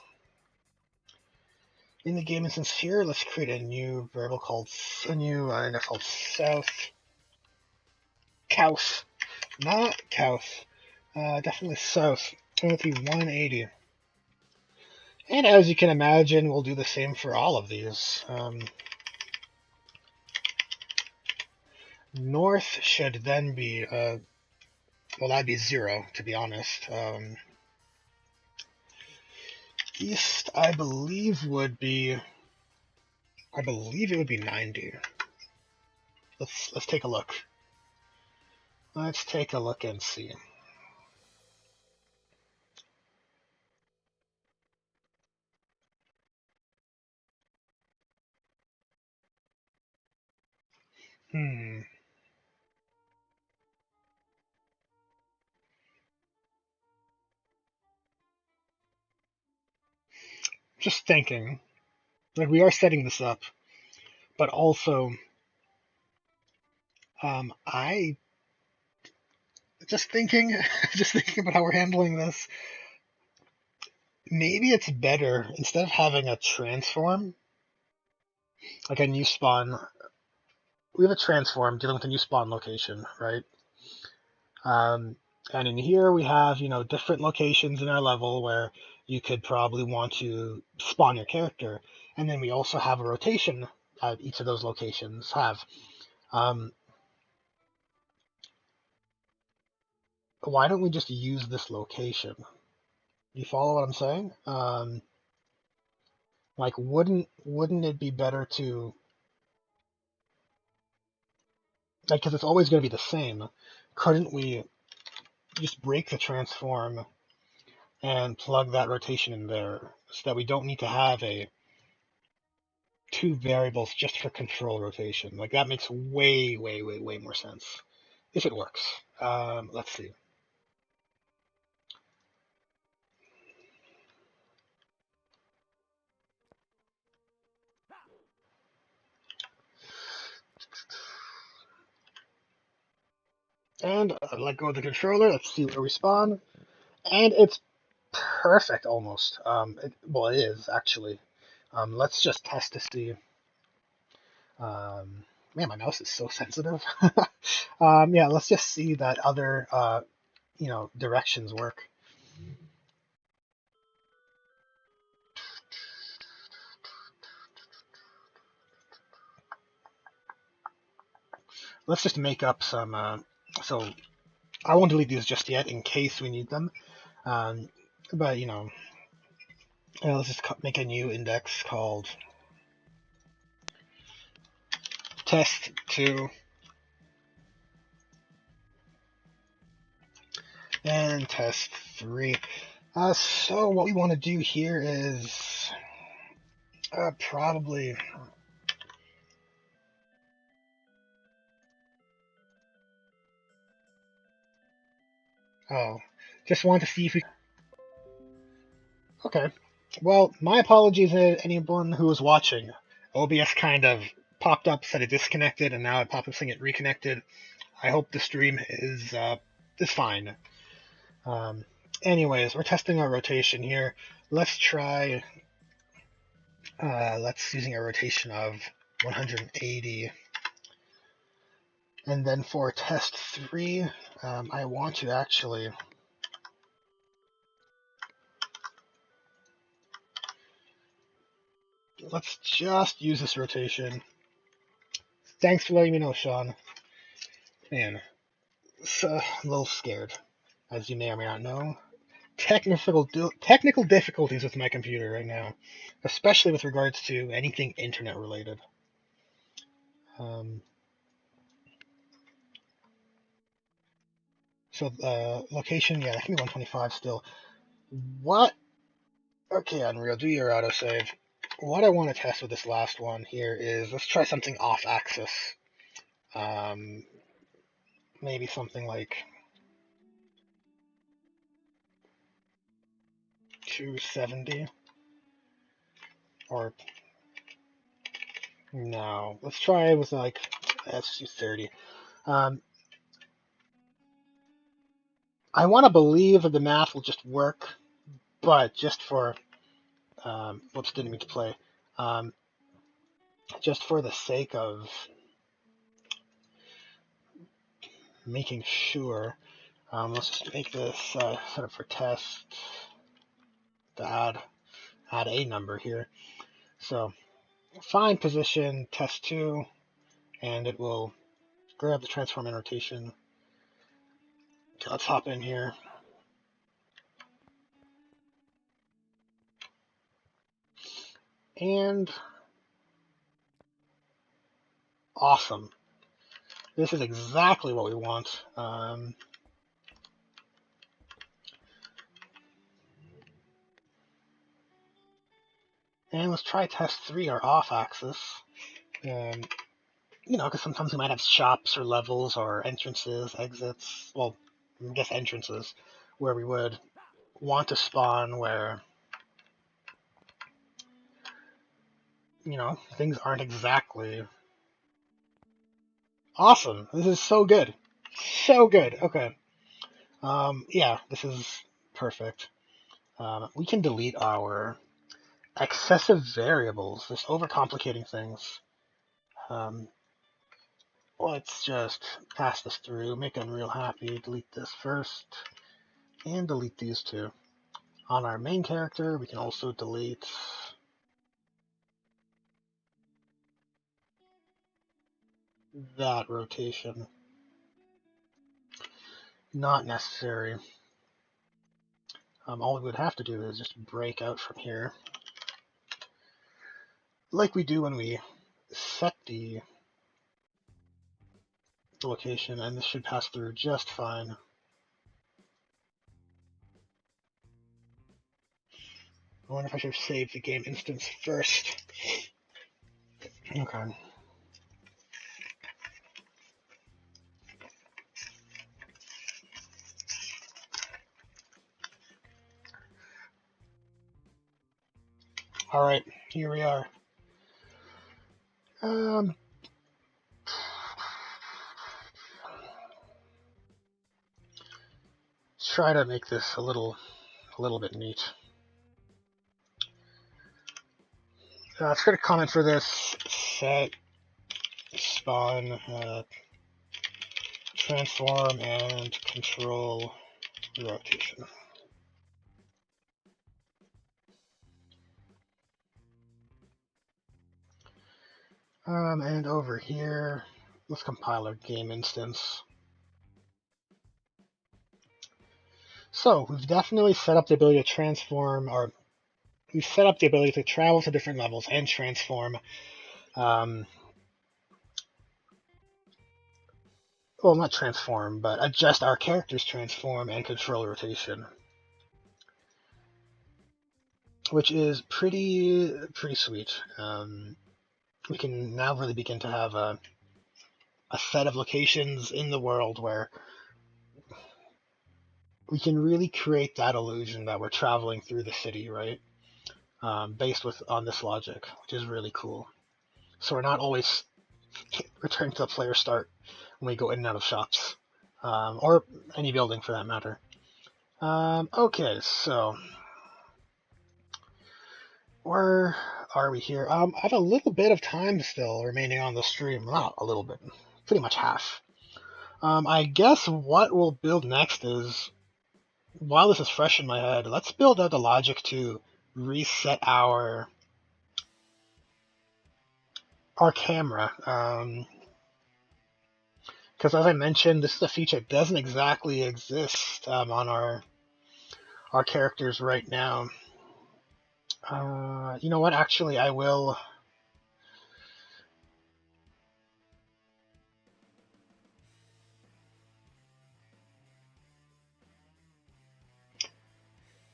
Speaker 1: in the game instance here, let's create a new variable called index called south. South, not south. Definitely south. Going to be 180. And as you can imagine, we'll do the same for all of these. North should then be, well, that'd be 0, to be honest. East, I believe it would be 90. Let's take a look. Let's take a look and see. Just thinking, like, we are setting this up, but also, I just thinking about how we're handling this. Maybe it's better, instead of having a transform, like a new spawn, we have a transform dealing with a new spawn location, right? And in here we have, different locations in our level where you could probably want to spawn your character. And then we also have a rotation at each of those locations have. Why don't we just use this location? You follow what I'm saying? Like, wouldn't it be better to, like, because it's always going to be the same, couldn't we just break the transform and plug that rotation in there so that we don't need to have two variables just for control rotation? Like, that makes way more sense if it works. Let's see. And let go of the controller. Let's see where we spawn. And it's perfect almost. Well, it is actually. Let's just test to see. Man, my mouse is so sensitive. Yeah, let's just see that other, directions work. Let's just make up some. So I won't delete these just yet in case we need them. But let's just make a new index called test2 and test3. So what we want to do here is probably. Oh, just want to see if we. Okay. Well, my apologies to anyone who was watching. OBS kind of popped up, said it disconnected, and now it popped up saying it reconnected. I hope the stream is fine. Um, Anyways, we're testing our rotation here. Let's try. Let's using a rotation of 180. And then for test 3, I want to actually let's just use this rotation. Thanks for letting me know, Sean. Man, so, a little scared, as you may or may not know. Technical difficulties with my computer right now, especially with regards to anything internet related. So location, yeah, that can be 125 still. What? Okay, Unreal, do your autosave. What I want to test with this last one here is let's try something off axis. Maybe something like 270 or no. Let's try with like S230. I want to believe that the math will just work, but just for whoops, didn't mean to play. Just for the sake of making sure, let's just make this set up for test to add a number here. So find position test 2, and it will grab the transform and rotation. Okay, let's hop in here. And awesome. This is exactly what we want. And let's try test 3, our off axis. Because sometimes we might have shops or levels or entrances, exits. Well, I guess entrances, where we would want to spawn where, things aren't exactly awesome. This is so good. So good. Okay. Yeah, this is perfect. We can delete our excessive variables, this overcomplicating things. Let's just pass this through, make Unreal happy, delete this first, and delete these two. On our main character, we can also delete that rotation. Not necessary. All we would have to do is just break out from here, like we do when we set the location, and this should pass through just fine. I wonder if I should save the game instance first. Okay. Alright, here we are. Try to make this a little bit neat. Let's get a comment for this. Set spawn transform and control rotation. And over here, let's compile our game instance. So we've definitely set up the ability to transform, or we've set up the ability to travel to different levels and transform. Well, not transform, but adjust our character's transform and control rotation, which is pretty sweet. We can now really begin to have a set of locations in the world where we can really create that illusion that we're traveling through the city, right? Based on this logic, which is really cool. So we're not always return to the player start when we go in and out of shops, or any building for that matter. Okay, so where are we here? I have a little bit of time still remaining on the stream. Not a little bit, pretty much half. I guess what we'll build next is, while this is fresh in my head, let's build out the logic to reset our camera. Because as I mentioned, this is a feature that doesn't exactly exist on our characters right now. You know what? Actually, I will.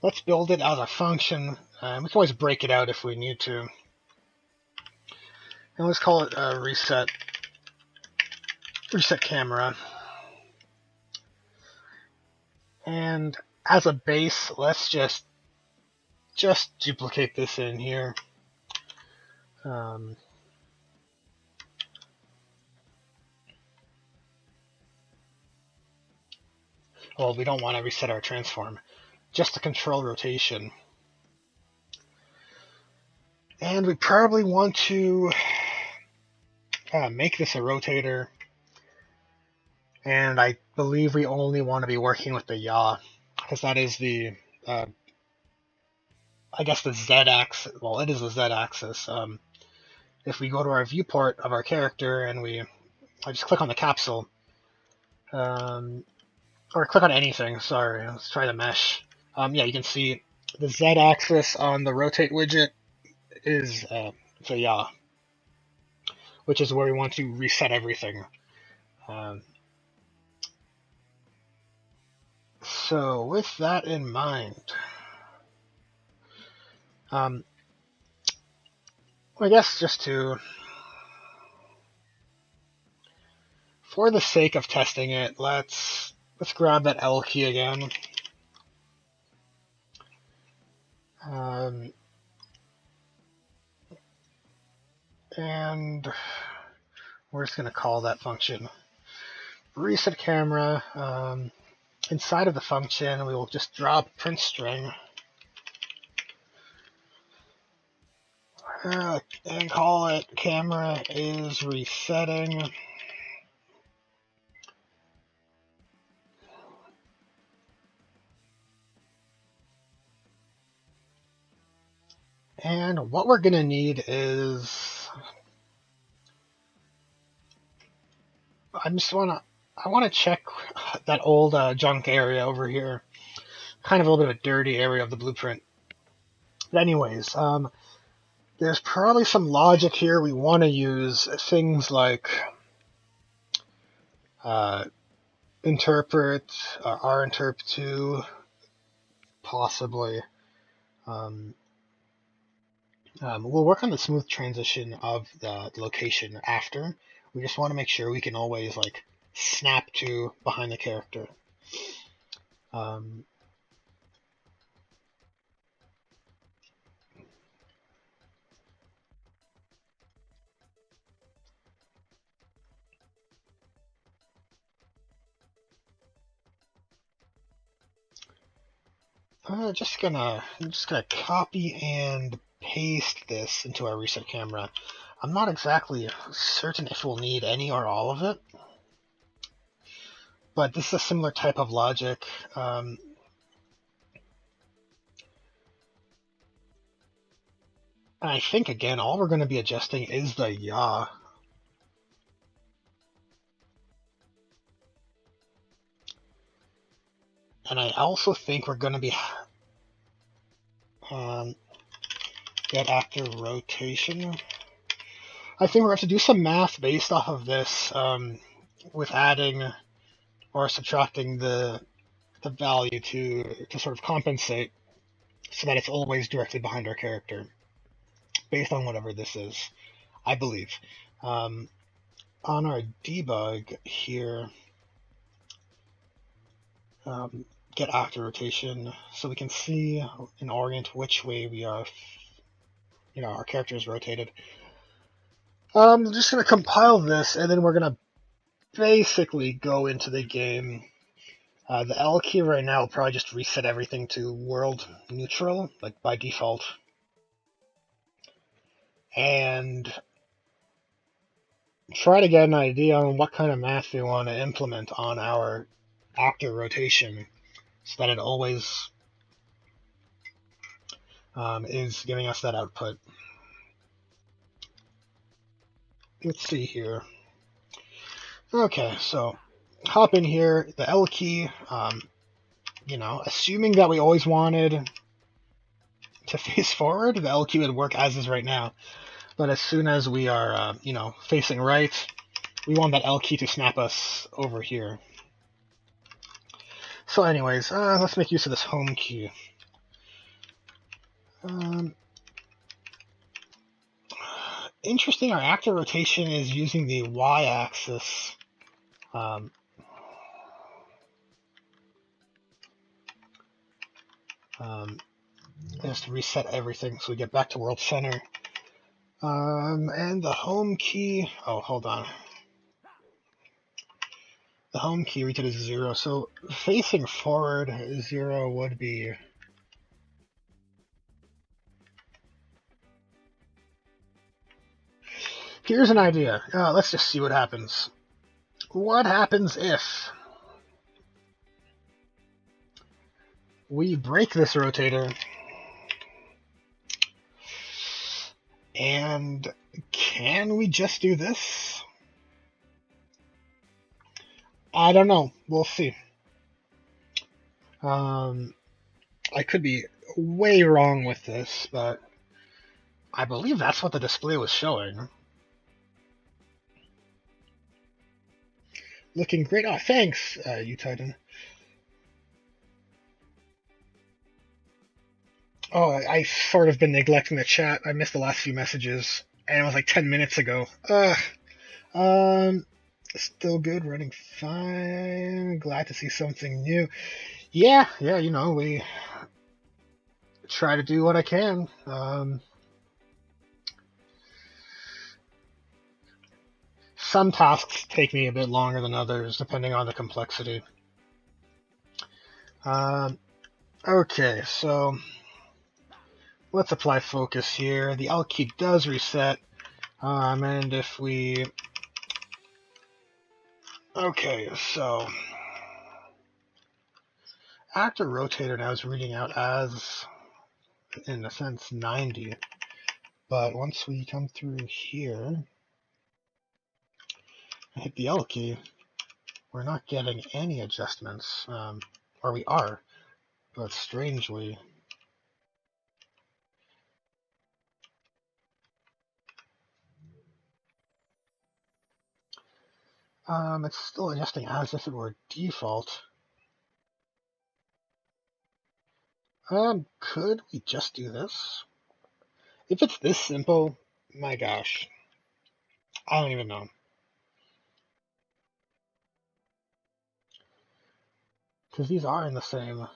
Speaker 1: Let's build it as a function. We can always break it out if we need to. And let's call it reset camera. And as a base, let's just duplicate this in here. Well, we don't want to reset our transform, just to control rotation. And we probably want to make this a rotator. And I believe we only want to be working with the yaw, because that is the, I guess the z-axis. Well, it is the z-axis. If we go to our viewport of our character and I just click on the capsule, or click on anything. Sorry, let's try the mesh. Yeah, you can see the z-axis on the rotate widget is the yaw, which is where we want to reset everything. So with that in mind, I guess just for the sake of testing it, let's grab that L key again. And we're just going to call that function reset camera. Inside of the function, we will just drop print string and call it camera is resetting. And what we're going to need is, I want to check that old junk area over here. Kind of a little bit of a dirty area of the blueprint. But anyways, there's probably some logic here. We want to use things like interpret, rinterp2, possibly. We'll work on the smooth transition of the location after. We just want to make sure we can always snap to behind the character. I'm just gonna copy and paste this into our reset camera. I'm not exactly certain if we'll need any or all of it, but this is a similar type of logic. And I think, again, all we're going to be adjusting is the yaw. And I also think we're going to be get after rotation. I think we're going to do some math based off of this, with adding or subtracting the value to sort of compensate so that it's always directly behind our character, based on whatever this is, I believe. On our debug here, get after rotation, so we can see and orient which way we are, our character is rotated. I'm just going to compile this, and then we're going to basically go into the game. The L key right now will probably just reset everything to world neutral, like by default. And try to get an idea on what kind of math we want to implement on our actor rotation so that it always is giving us that output. Let's see here. Okay, so hop in here, the L key, assuming that we always wanted to face forward, the L key would work as is right now. But as soon as we are, facing right, we want that L key to snap us over here. So anyways, let's make use of this home key. Interesting, our actor rotation is using the y-axis. Just to reset everything so we get back to world center. And the home key, oh, hold on. The home key we did is 0, so facing forward 0 would be... Here's an idea. Let's just see what happens. What happens if we break this rotator and can we just do this? I don't know. We'll see. I could be way wrong with this, but I believe that's what the display was showing. Looking great. Oh, thanks, you Titan. Oh, I sort of been neglecting the chat. I missed the last few messages, and it was like 10 minutes ago. Still good, running fine. Glad to see something new. Yeah, we try to do what I can. Some tasks take me a bit longer than others, depending on the complexity. Okay, so let's apply focus here. The L key does reset, and if we... Okay, so actor rotator now is reading out as, in a sense, 90. But once we come through here, and hit the L key, we're not getting any adjustments, or we are, but strangely. It's still adjusting as if it were default. Could we just do this? If it's this simple, my gosh, I don't even know. Because these are in the same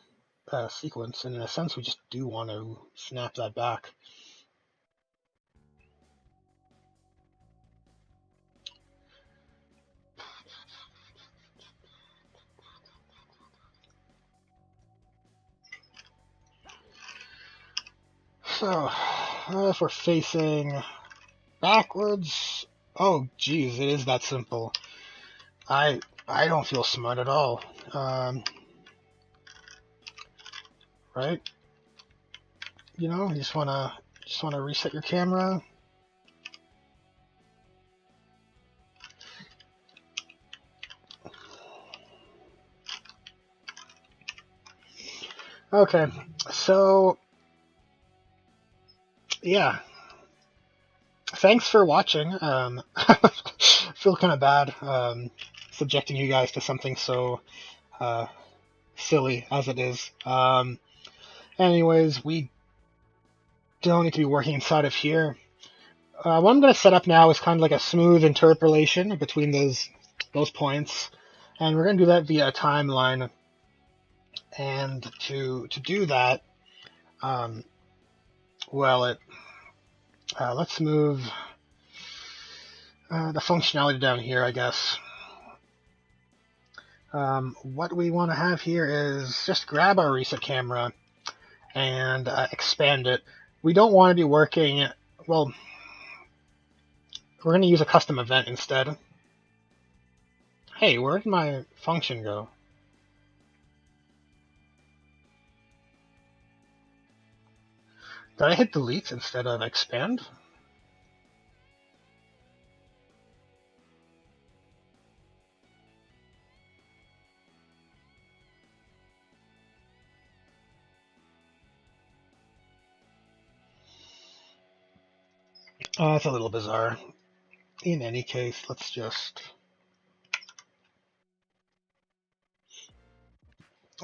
Speaker 1: sequence, and in a sense we just do want to snap that back. So, if we're facing backwards, oh geez, it is that simple. I don't feel smart at all. Right? You just wanna reset your camera. Okay, so yeah. Thanks for watching. Feel kind of bad subjecting you guys to something so silly as it is. Anyways, we don't need to be working inside of here. What I'm going to set up now is kind of like a smooth interpolation between those points, and we're going to do that via a timeline. And to do that, let's move the functionality down here, I guess. What we want to have here is just grab our reset camera and expand it. We don't want to be working, well, we're going to use a custom event instead. Hey, where did my function go? Did I hit delete instead of expand? That's a little bizarre. In any case, let's just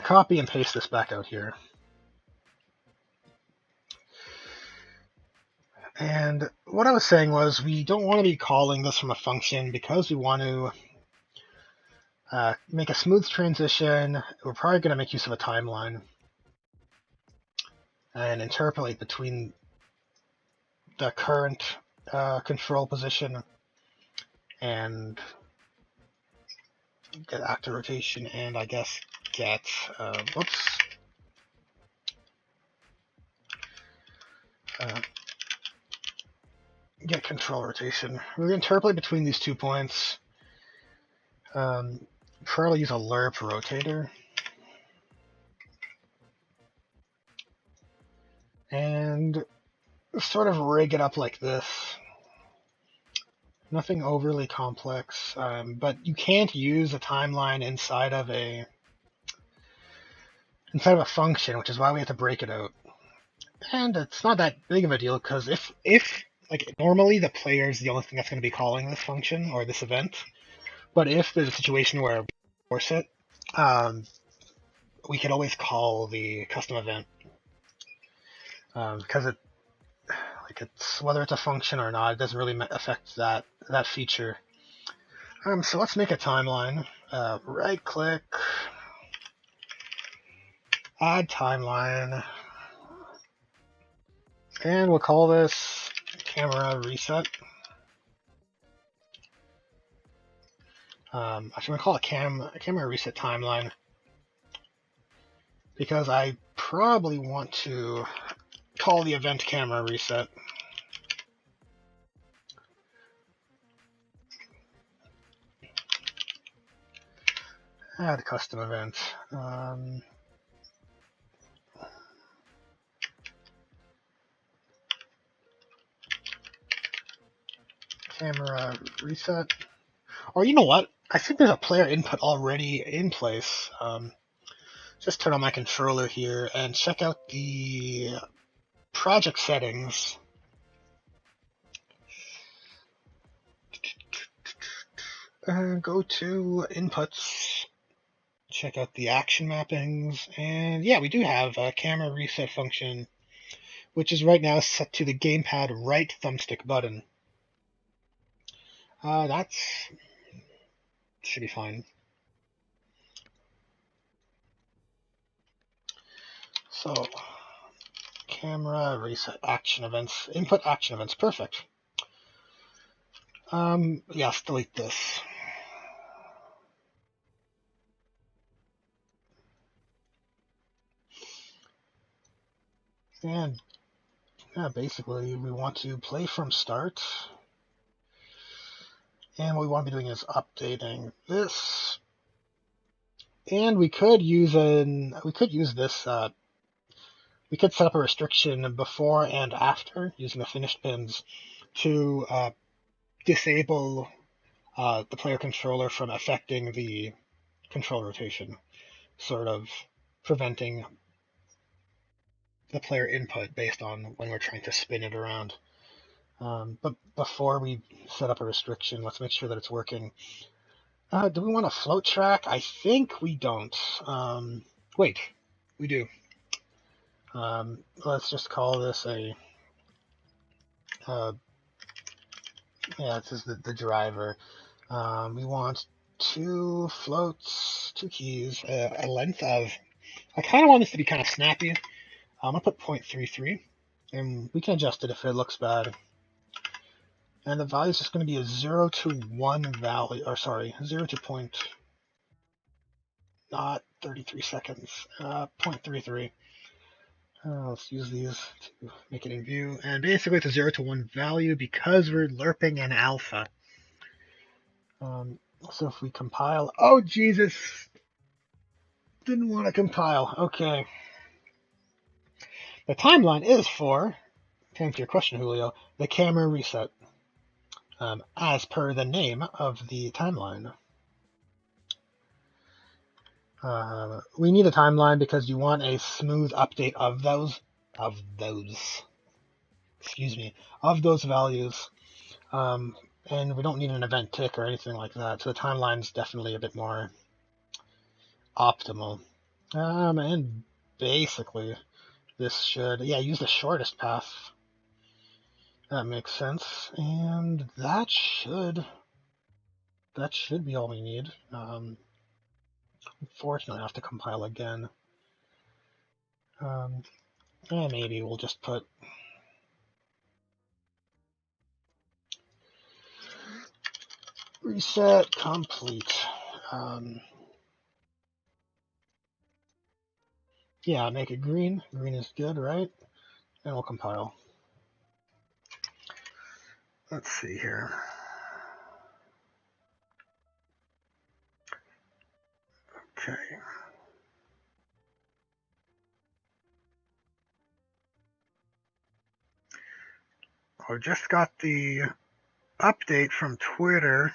Speaker 1: copy and paste this back out here. And what I was saying was we don't want to be calling this from a function because we want to make a smooth transition. We're probably going to make use of a timeline and interpolate between the current control position and get actor rotation and I guess get, get control rotation. We're going to interpolate between these 2 points. Probably use a lerp rotator. And sort of rig it up like this. Nothing overly complex, but you can't use a timeline inside of a function, which is why we have to break it out. And it's not that big of a deal because if like normally the player is the only thing that's going to be calling this function or this event, but if there's a situation where we force it, we can always call the custom event because it's whether it's a function or not, it doesn't really affect that feature. So let's make a timeline. Right click, add timeline, and we'll call this camera reset. Actually, I'm gonna call it camera reset timeline because I probably want to call the event camera reset. Add custom event. Camera reset. Or you know what? I think there's a player input already in place. Just turn on my controller here and check out the project settings. Go to inputs, check out the action mappings, and yeah, we do have a camera reset function, which is right now set to the gamepad right thumbstick button. That should be fine. So, camera reset action events, input action events, perfect. Yes, delete this. And yeah, basically we want to play from start. And what we want to be doing is updating this. And we could use this, we could set up a restriction before and after using the finished pins to disable the player controller from affecting the control rotation, sort of preventing the player input based on when we're trying to spin it around. But before we set up a restriction, let's make sure that it's working. Do we want a float track? I think we don't. Wait, we do. Let's just call this a, yeah, this is the driver. We want 2 floats, 2 keys, a length of, I kind of want this to be kind of snappy. I'm going to put 0.33, and we can adjust it if it looks bad. And the value is just going to be a 0 to 1 value, or sorry, 0 to point, not 33 seconds, 0.33. Let's use these to make it in view. And basically it's a 0 to 1 value because we're lerping an alpha. So if we compile, oh Jesus, didn't want to compile. Okay. The timeline is for, to answer your question, Julio, the camera reset, as per the name of the timeline. We need a timeline because you want a smooth update of those, of those values. And we don't need an event tick or anything like that, so the timeline is definitely a bit more optimal. And basically, this should, use the shortest path. That makes sense, and that should be all we need. Unfortunately, I have to compile again. And maybe we'll just put reset complete. Yeah, make it green. Green is good, right? And we'll compile. Let's see here. Okay. I just got the update from Twitter.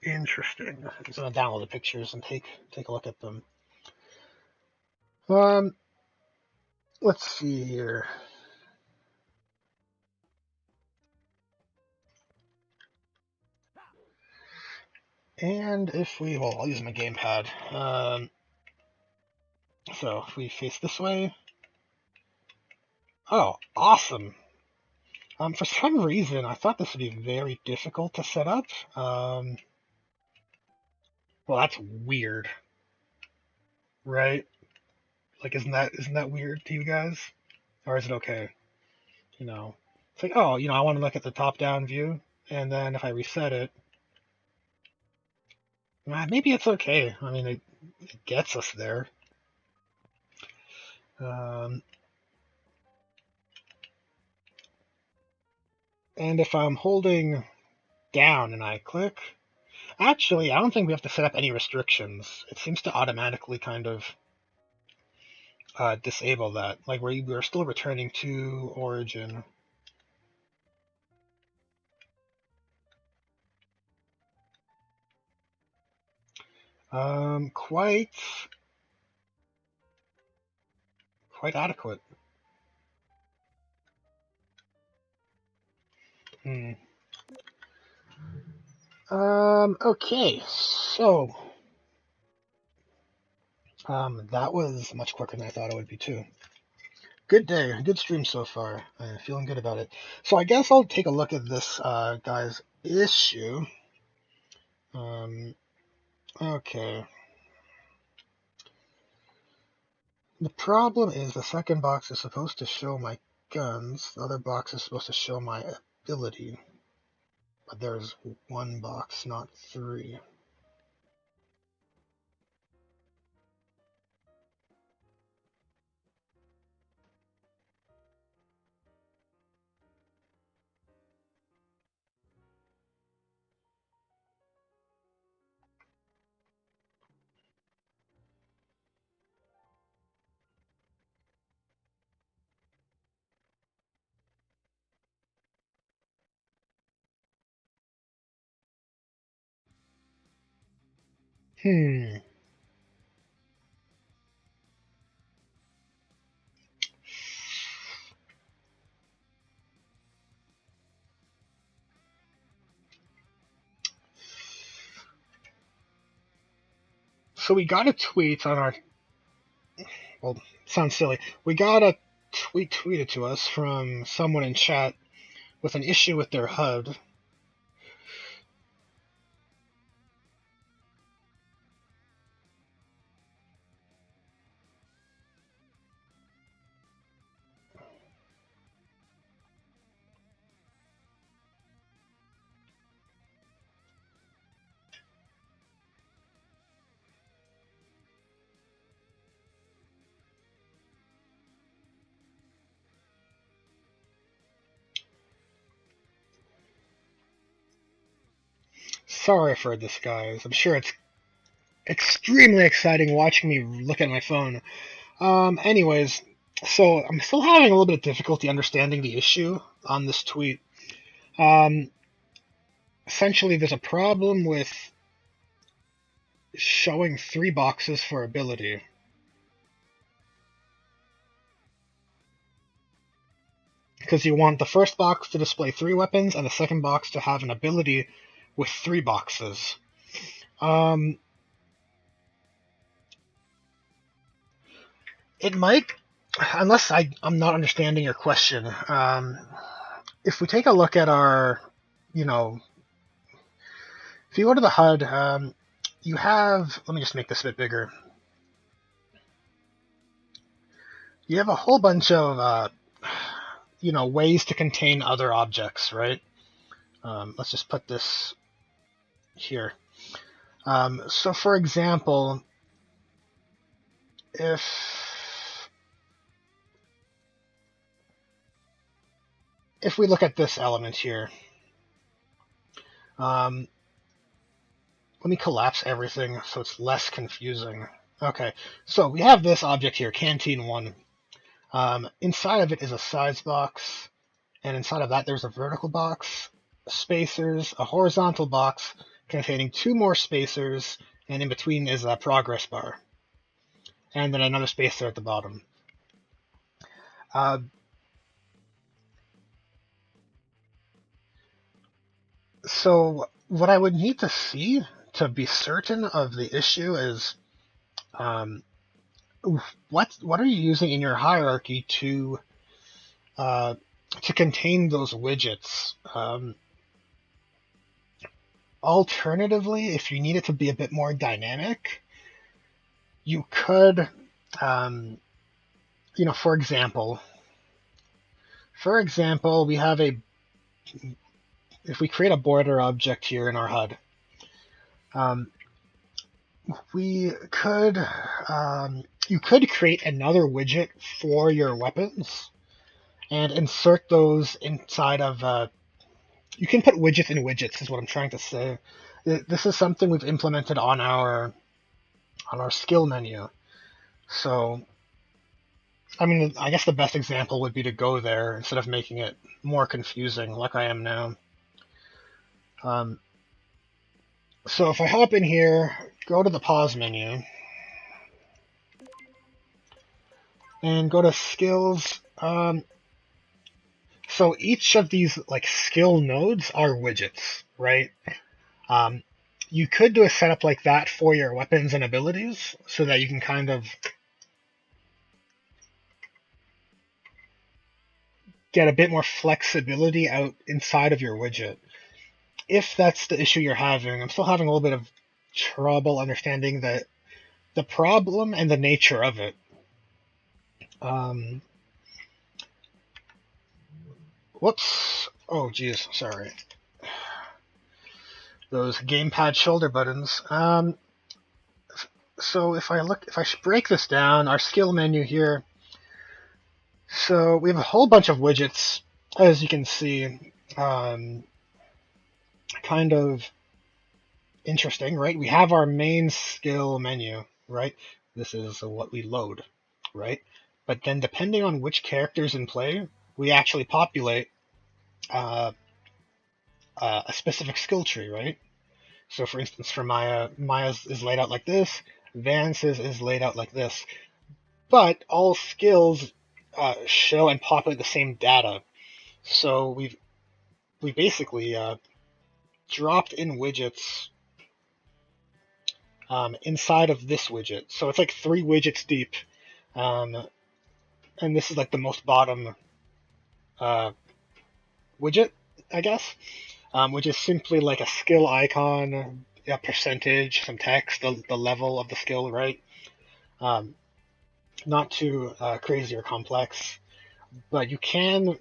Speaker 1: Interesting. I'm just gonna download the pictures and take a look at them. Let's see here. And if we, well, I'll use my gamepad. So if we face this way. Oh, awesome. For some reason, I thought this would be very difficult to set up. Well, that's weird, right? Like, isn't that weird to you guys, or is it okay? It's like, oh, I want to look at the top-down view, and then if I reset it, maybe it's okay. I mean, it gets us there. And if I'm holding down and I click, actually, I don't think we have to set up any restrictions. It seems to automatically kind of disable that. Like we're still returning to origin. Quite adequate. Okay, so that was much quicker than I thought it would be too. Good day, good stream so far. I'm feeling good about it. So I guess I'll take a look at this guy's issue. Okay. The problem is the second box is supposed to show my guns. The other box is supposed to show my ability. But there's one box, not three. So we got a tweet on our, well, sounds silly. We got a tweet tweeted to us from someone in chat with an issue with their HUD. sorry for this, guys. I'm sure it's extremely exciting watching me look at my phone. Anyways, so I'm still having a little bit of difficulty understanding the issue on this tweet. Um, Essentially, there's a problem with showing 3 boxes for ability. Because you want the first box to display 3 weapons and the second box to have an ability with 3 boxes. It might, unless I'm not understanding your question. If we take a look at our, if you go to the HUD, you have, let me just make this a bit bigger. You have a whole bunch of, ways to contain other objects, right? Let's just put this here. So for example, if we look at this element here, let me collapse everything so it's less confusing. Okay, so we have this object here, Canteen 1. Inside of it is a size box, and inside of that there's a vertical box, spacers, a horizontal box containing 2 more spacers, and in between is a progress bar, and then another spacer at the bottom. So what I would need to see to be certain of the issue is what are you using in your hierarchy to contain those widgets. Alternatively, if you need it to be a bit more dynamic, you could, for example, we have if we create a border object here in our HUD, we could, you could create another widget for your weapons and insert those inside of, you can put widgets in widgets is what I'm trying to say. This is something we've implemented on our skill menu. So, I mean, I guess the best example would be to go there instead of making it more confusing like I am now. So if I hop in here, go to the pause menu, and go to skills, so each of these skill nodes are widgets, right? You could do a setup like that for your weapons and abilities so that you can kind of get a bit more flexibility out inside of your widget. If that's the issue you're having, I'm still having a little bit of trouble understanding the problem and the nature of it. Whoops. Oh, geez. Sorry. Those gamepad shoulder buttons. So if I break this down, our skill menu here. So we have a whole bunch of widgets, as you can see. Kind of interesting, right? We have our main skill menu, right? This is what we load, right? But then depending on which character's in play, we actually populate a specific skill tree, right? So for instance, for Maya's is laid out like this, Vance's is laid out like this. But all skills show and populate the same data. So we basically dropped in widgets inside of this widget. So it's like 3 widgets deep. And this is like the most bottom widget, I guess, which is simply like a skill icon, a percentage, some text, the level of the skill, right? Not too crazy or complex, but you can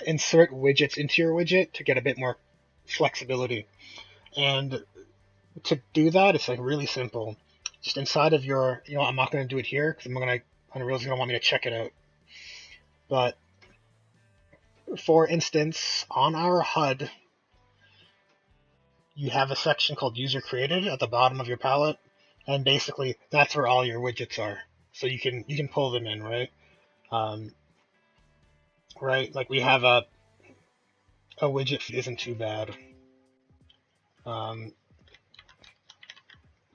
Speaker 1: insert widgets into your widget to get a bit more flexibility. And to do that, it's really simple. Just inside of your, I'm not going to do it here because Unreal's going to want me to check it out. But for instance, on our HUD, you have a section called user created at the bottom of your palette, and basically that's where all your widgets are. So you can pull them in, right? Right, like we have a widget isn't too bad.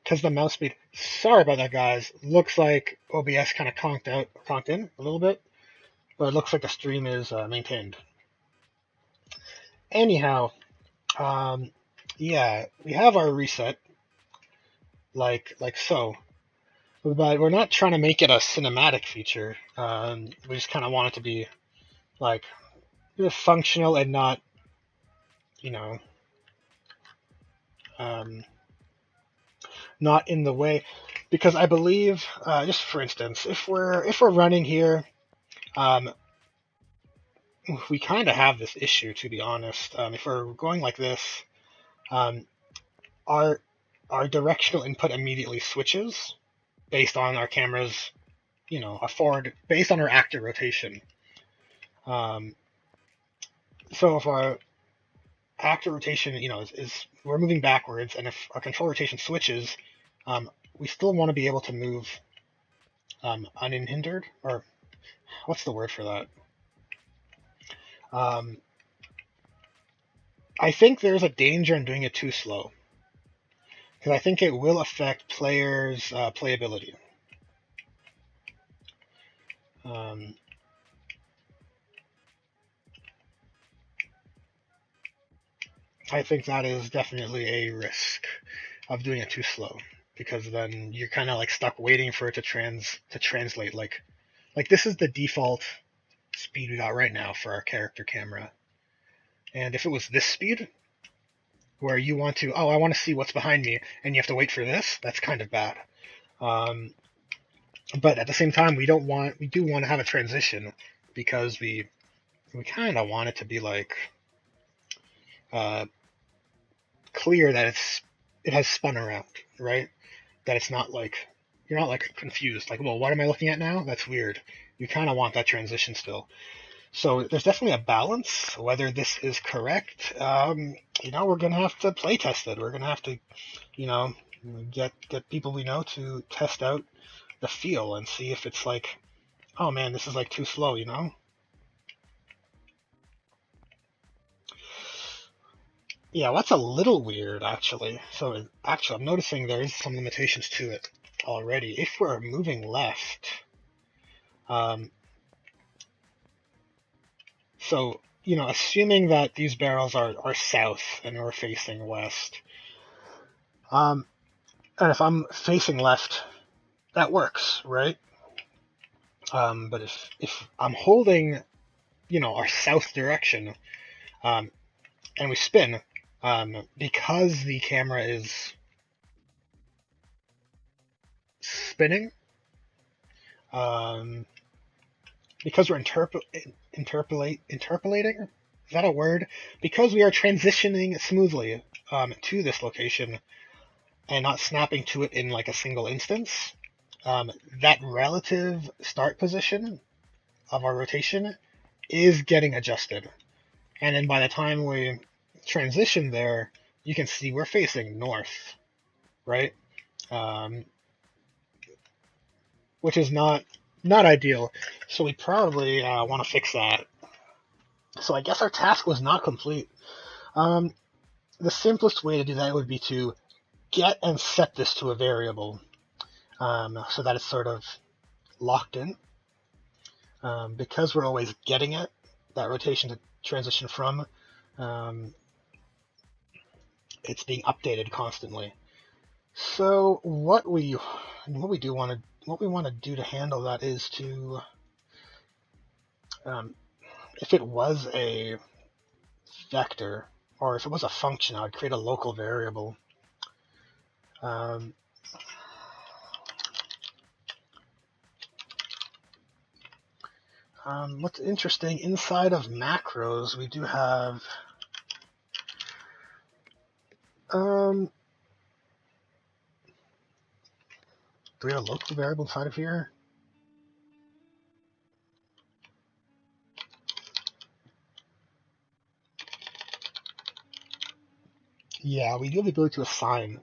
Speaker 1: Because the mouse speed, sorry about that, guys. Looks like OBS kind of conked in a little bit, but it looks like the stream is maintained. Anyhow, yeah, we have our reset, like so, but we're not trying to make it a cinematic feature. We just kind of want it to be like functional and not, you know, not in the way. Because I believe, just for instance, if we're running here, we kind of have this issue, to be honest. If we're going like this, our directional input immediately switches based on our camera's, a forward, based on our actor rotation. So if our actor rotation, is we're moving backwards, and if our control rotation switches, we still want to be able to move unhindered, or what's the word for that? I think there's a danger in doing it too slow, because I think it will affect players' playability. I think that is definitely a risk of doing it too slow, because then you're kind of like stuck waiting for it to translate. Like this is the default speed we got right now for our character camera, and if it was this speed, where you want to, I want to see what's behind me, and you have to wait for this, that's kind of bad. But at the same time, we do want to have a transition, because we kind of want it to be like clear that it has spun around, right? That it's not like you're not like confused, like, well, what am I looking at now? That's weird. You kind of want that transition still. So there's definitely a balance. Whether this is correct, we're gonna have to play test it. We're gonna have to, get people we know to test out the feel and see if it's like, oh man, this is like too slow, Yeah, that's a little weird, actually. So, actually, I'm noticing there is some limitations to it already. If we're moving left, so, assuming that these barrels are south and we're facing west, and if I'm facing left, that works, right? But if I'm holding, our south direction, and we spin, because the camera is spinning, because we're interpolating, is that a word? Because we are transitioning smoothly to this location and not snapping to it in like a single instance, that relative start position of our rotation is getting adjusted. And then by the time we transition there, you can see we're facing north, right? Which is not ideal. So we probably want to fix that. So I guess our task was not complete. The simplest way to do that would be to get and set this to a variable, so that it's sort of locked in. Because we're always getting it, that rotation to transition from, it's being updated constantly. So what we want to do to handle that is to, if it was a vector, or if it was a function, I would create a local variable. What's interesting, inside of macros, we do have do we have a local variable inside of here? Yeah, we do have the ability to assign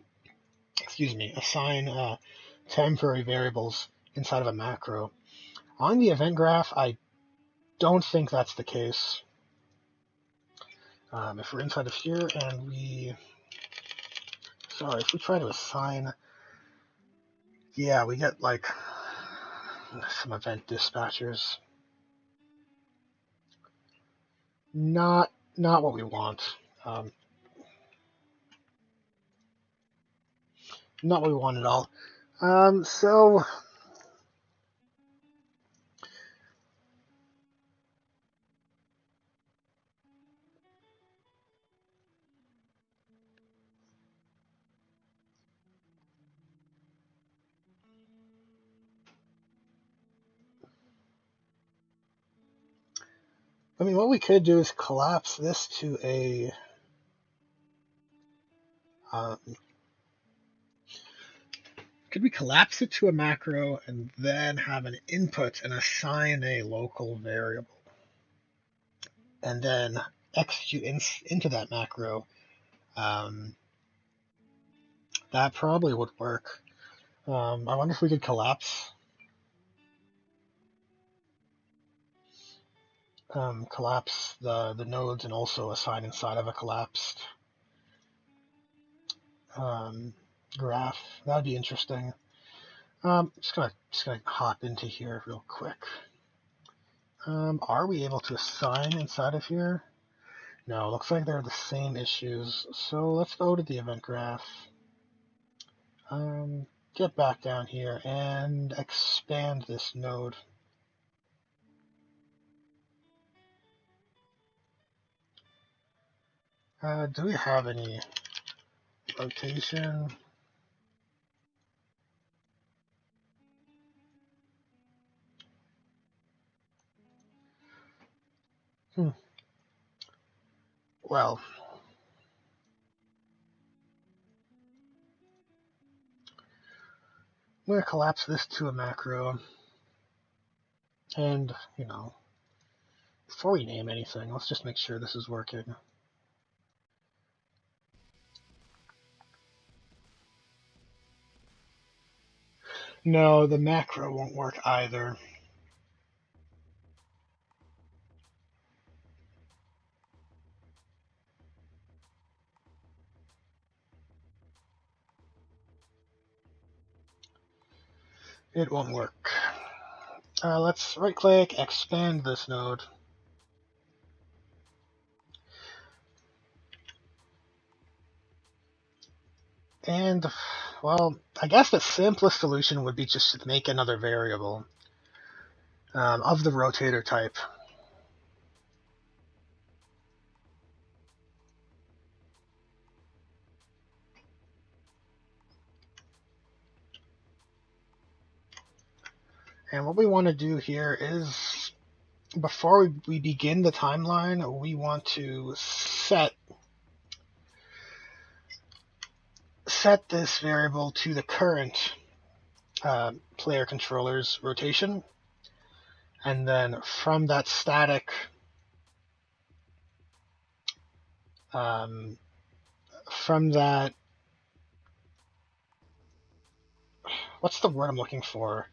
Speaker 1: temporary variables inside of a macro. On the event graph, I don't think that's the case. If we're inside of here and if we try to assign, yeah, we get like some event dispatchers. Not what we want. Um, Not what we want at all. So I mean, what we could do is collapse this to a. Um, could we collapse it to a macro and then have an input and assign a local variable, and then execute into that macro? Um, that probably would work. I wonder if we could collapse the nodes and also assign inside of a collapsed um, graph. That'd be interesting. Just gonna hop into here real quick. Are we able to assign inside of here? No, looks like they're the same issues. So let's go to the event graph. Get back down here and expand this node. Do we have any rotation? Well, I'm going to collapse this to a macro. And, before we name anything, let's just make sure this is working. No, the macro won't work either. It won't work. Let's right click, expand this node. And, well, I guess the simplest solution would be just to make another variable of the rotator type. And what we want to do here is, before we begin the timeline, we want to set this variable to the current player controller's rotation. And then from that static from that, what's the word I'm looking for?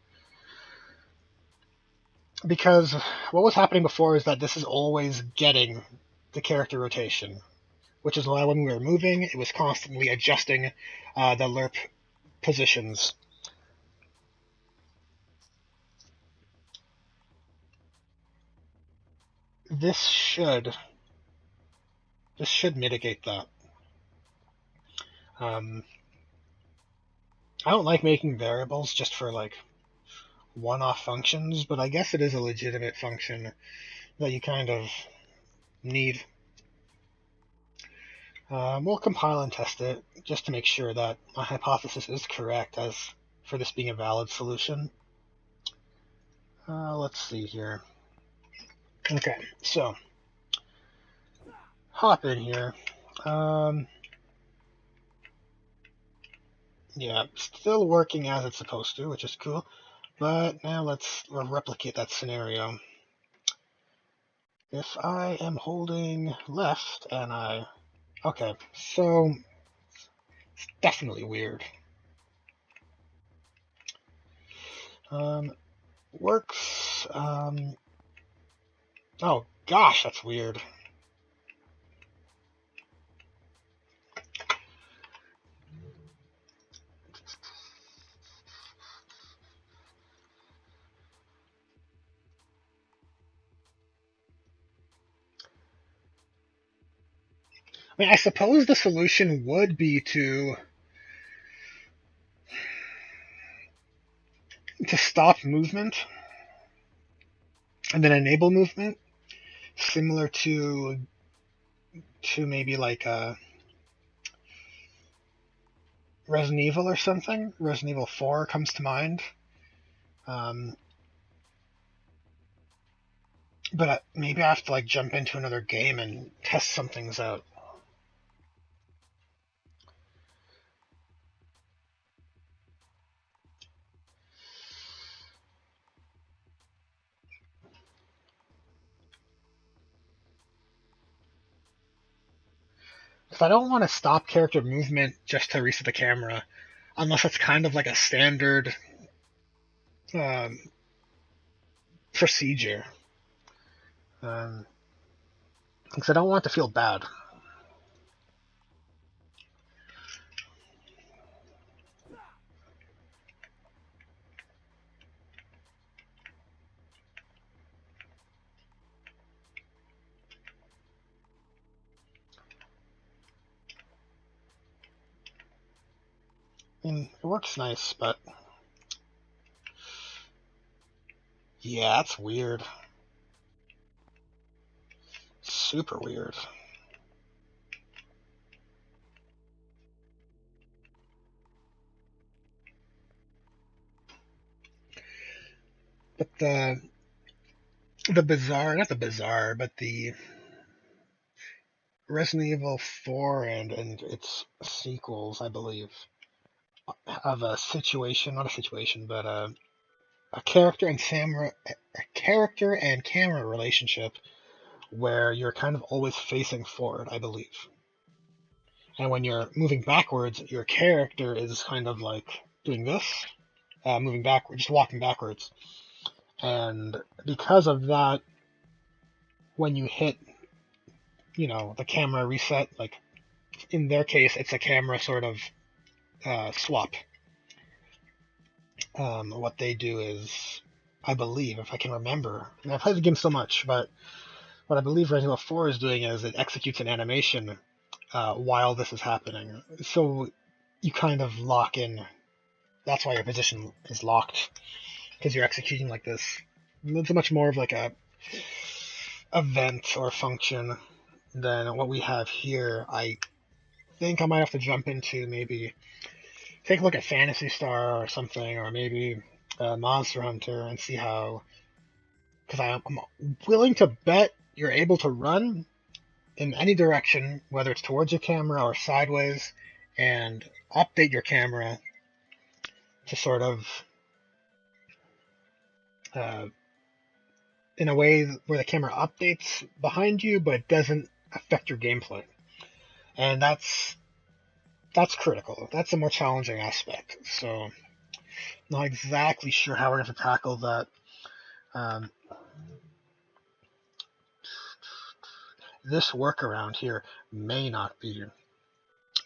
Speaker 1: Because what was happening before is that this is always getting the character rotation, which is why when we were moving, it was constantly adjusting the lerp positions. This should mitigate that. I don't like making variables just for like one-off functions, but I guess it is a legitimate function that you kind of need. We'll compile and test it just to make sure that my hypothesis is correct as for this being a valid solution. Let's see here. Okay, so hop in here. Yeah, still working as it's supposed to, which is cool. But now let's replicate that scenario. If I am holding left and okay, so It's definitely weird. Works. Oh gosh, that's weird. I mean, I suppose the solution would be to stop movement and then enable movement, similar to maybe like Resident Evil or something. Resident Evil 4 comes to mind. Um, but maybe I have to like jump into another game and test some things out. Because I don't want to stop character movement just to reset the camera, unless it's kind of like a standard um, procedure. Because I don't want to feel bad. I mean, it works nice, but yeah, that's weird. Super weird. But the bizarre, not the bizarre, but the Resident Evil 4 and its sequels, I believe, have a situation, not a situation, but a character and camera relationship where you're kind of always facing forward, I believe. And when you're moving backwards, your character is kind of like doing this, moving backwards, just walking backwards. And because of that, when you hit, the camera reset, like in their case, it's a camera sort of swap. What they do is, I believe, if I can remember, and I've played the game so much, but what I believe Resident Evil 4 is doing is it executes an animation while this is happening. So you kind of lock in. That's why your position is locked, because you're executing like this. It's much more of like a event or function than what we have here. I think I might have to jump into maybe take a look at Fantasy Star or something, or maybe Monster Hunter and see how. Because I'm willing to bet you're able to run in any direction, whether it's towards your camera or sideways, and update your camera to sort of uh, in a way where the camera updates behind you, but doesn't affect your gameplay. And that's critical. That's a more challenging aspect. So, not exactly sure how we're going to tackle that. Um, this workaround here may not be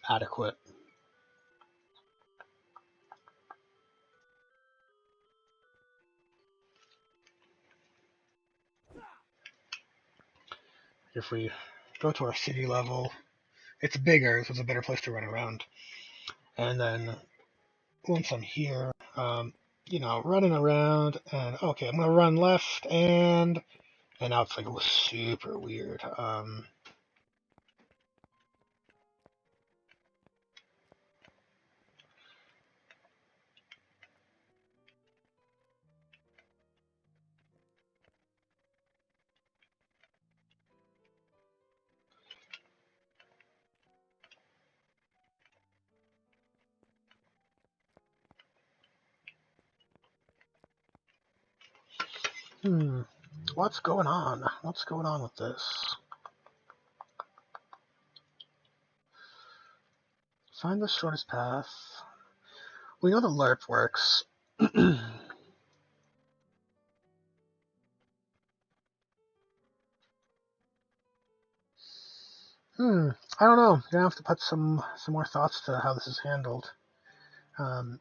Speaker 1: adequate. If we go to our city level, it's bigger, so it's a better place to run around. And then once I'm here, running around, and okay, I'm gonna run left, and now it's like it was super weird. Hmm, what's going on? What's going on with this? Find the shortest path. We know the LARP works. I don't know. You're gonna have to put some more thoughts to how this is handled. Um,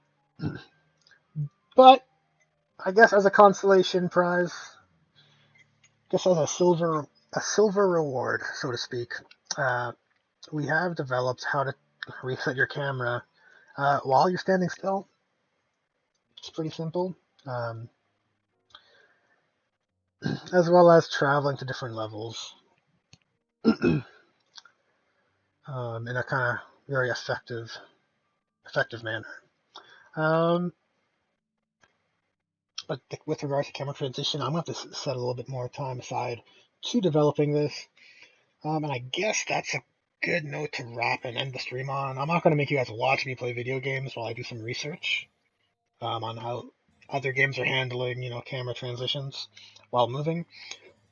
Speaker 1: but I guess as a consolation prize, just as a silver reward, so to speak, uh, we have developed how to reset your camera while you're standing still. It's pretty simple, as well as traveling to different levels in a kind of very effective manner. Um, but with regards to camera transition, I'm going to have to set a little bit more time aside to developing this. And I guess that's a good note to wrap and end the stream on. I'm not going to make you guys watch me play video games while I do some research on how other games are handling, camera transitions while moving.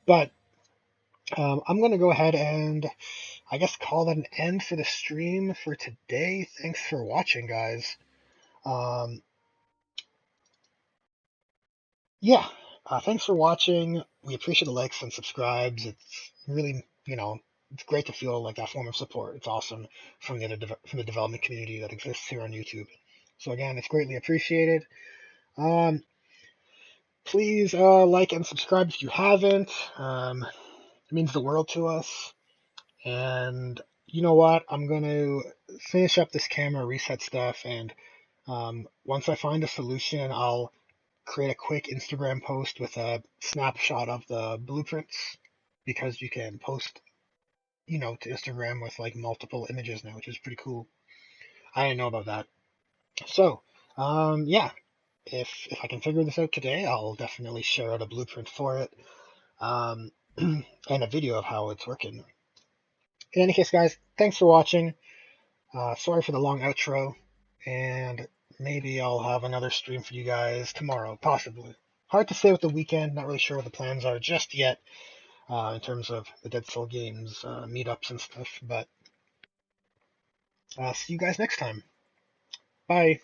Speaker 1: But I'm going to go ahead and I guess call that an end for the stream for today. Thanks for watching, guys. Um, yeah, thanks for watching. We appreciate the likes and subscribes. It's really, it's great to feel like that form of support. It's awesome from from the development community that exists here on YouTube. So again, it's greatly appreciated. Um, please like and subscribe if you haven't. It means the world to us. And you know what? I'm going to finish up this camera reset stuff, and once I find a solution, I'll create a quick Instagram post with a snapshot of the blueprints, because you can post, to Instagram with like multiple images now, which is pretty cool. I didn't know about that. So, yeah, if I can figure this out today, I'll definitely share out a blueprint for it, um, and a video of how it's working. In any case, guys, thanks for watching. Sorry for the long outro, and maybe I'll have another stream for you guys tomorrow, possibly. Hard to say with the weekend, not really sure what the plans are just yet, in terms of the Dead Soul Games meetups and stuff, but see you guys next time. Bye.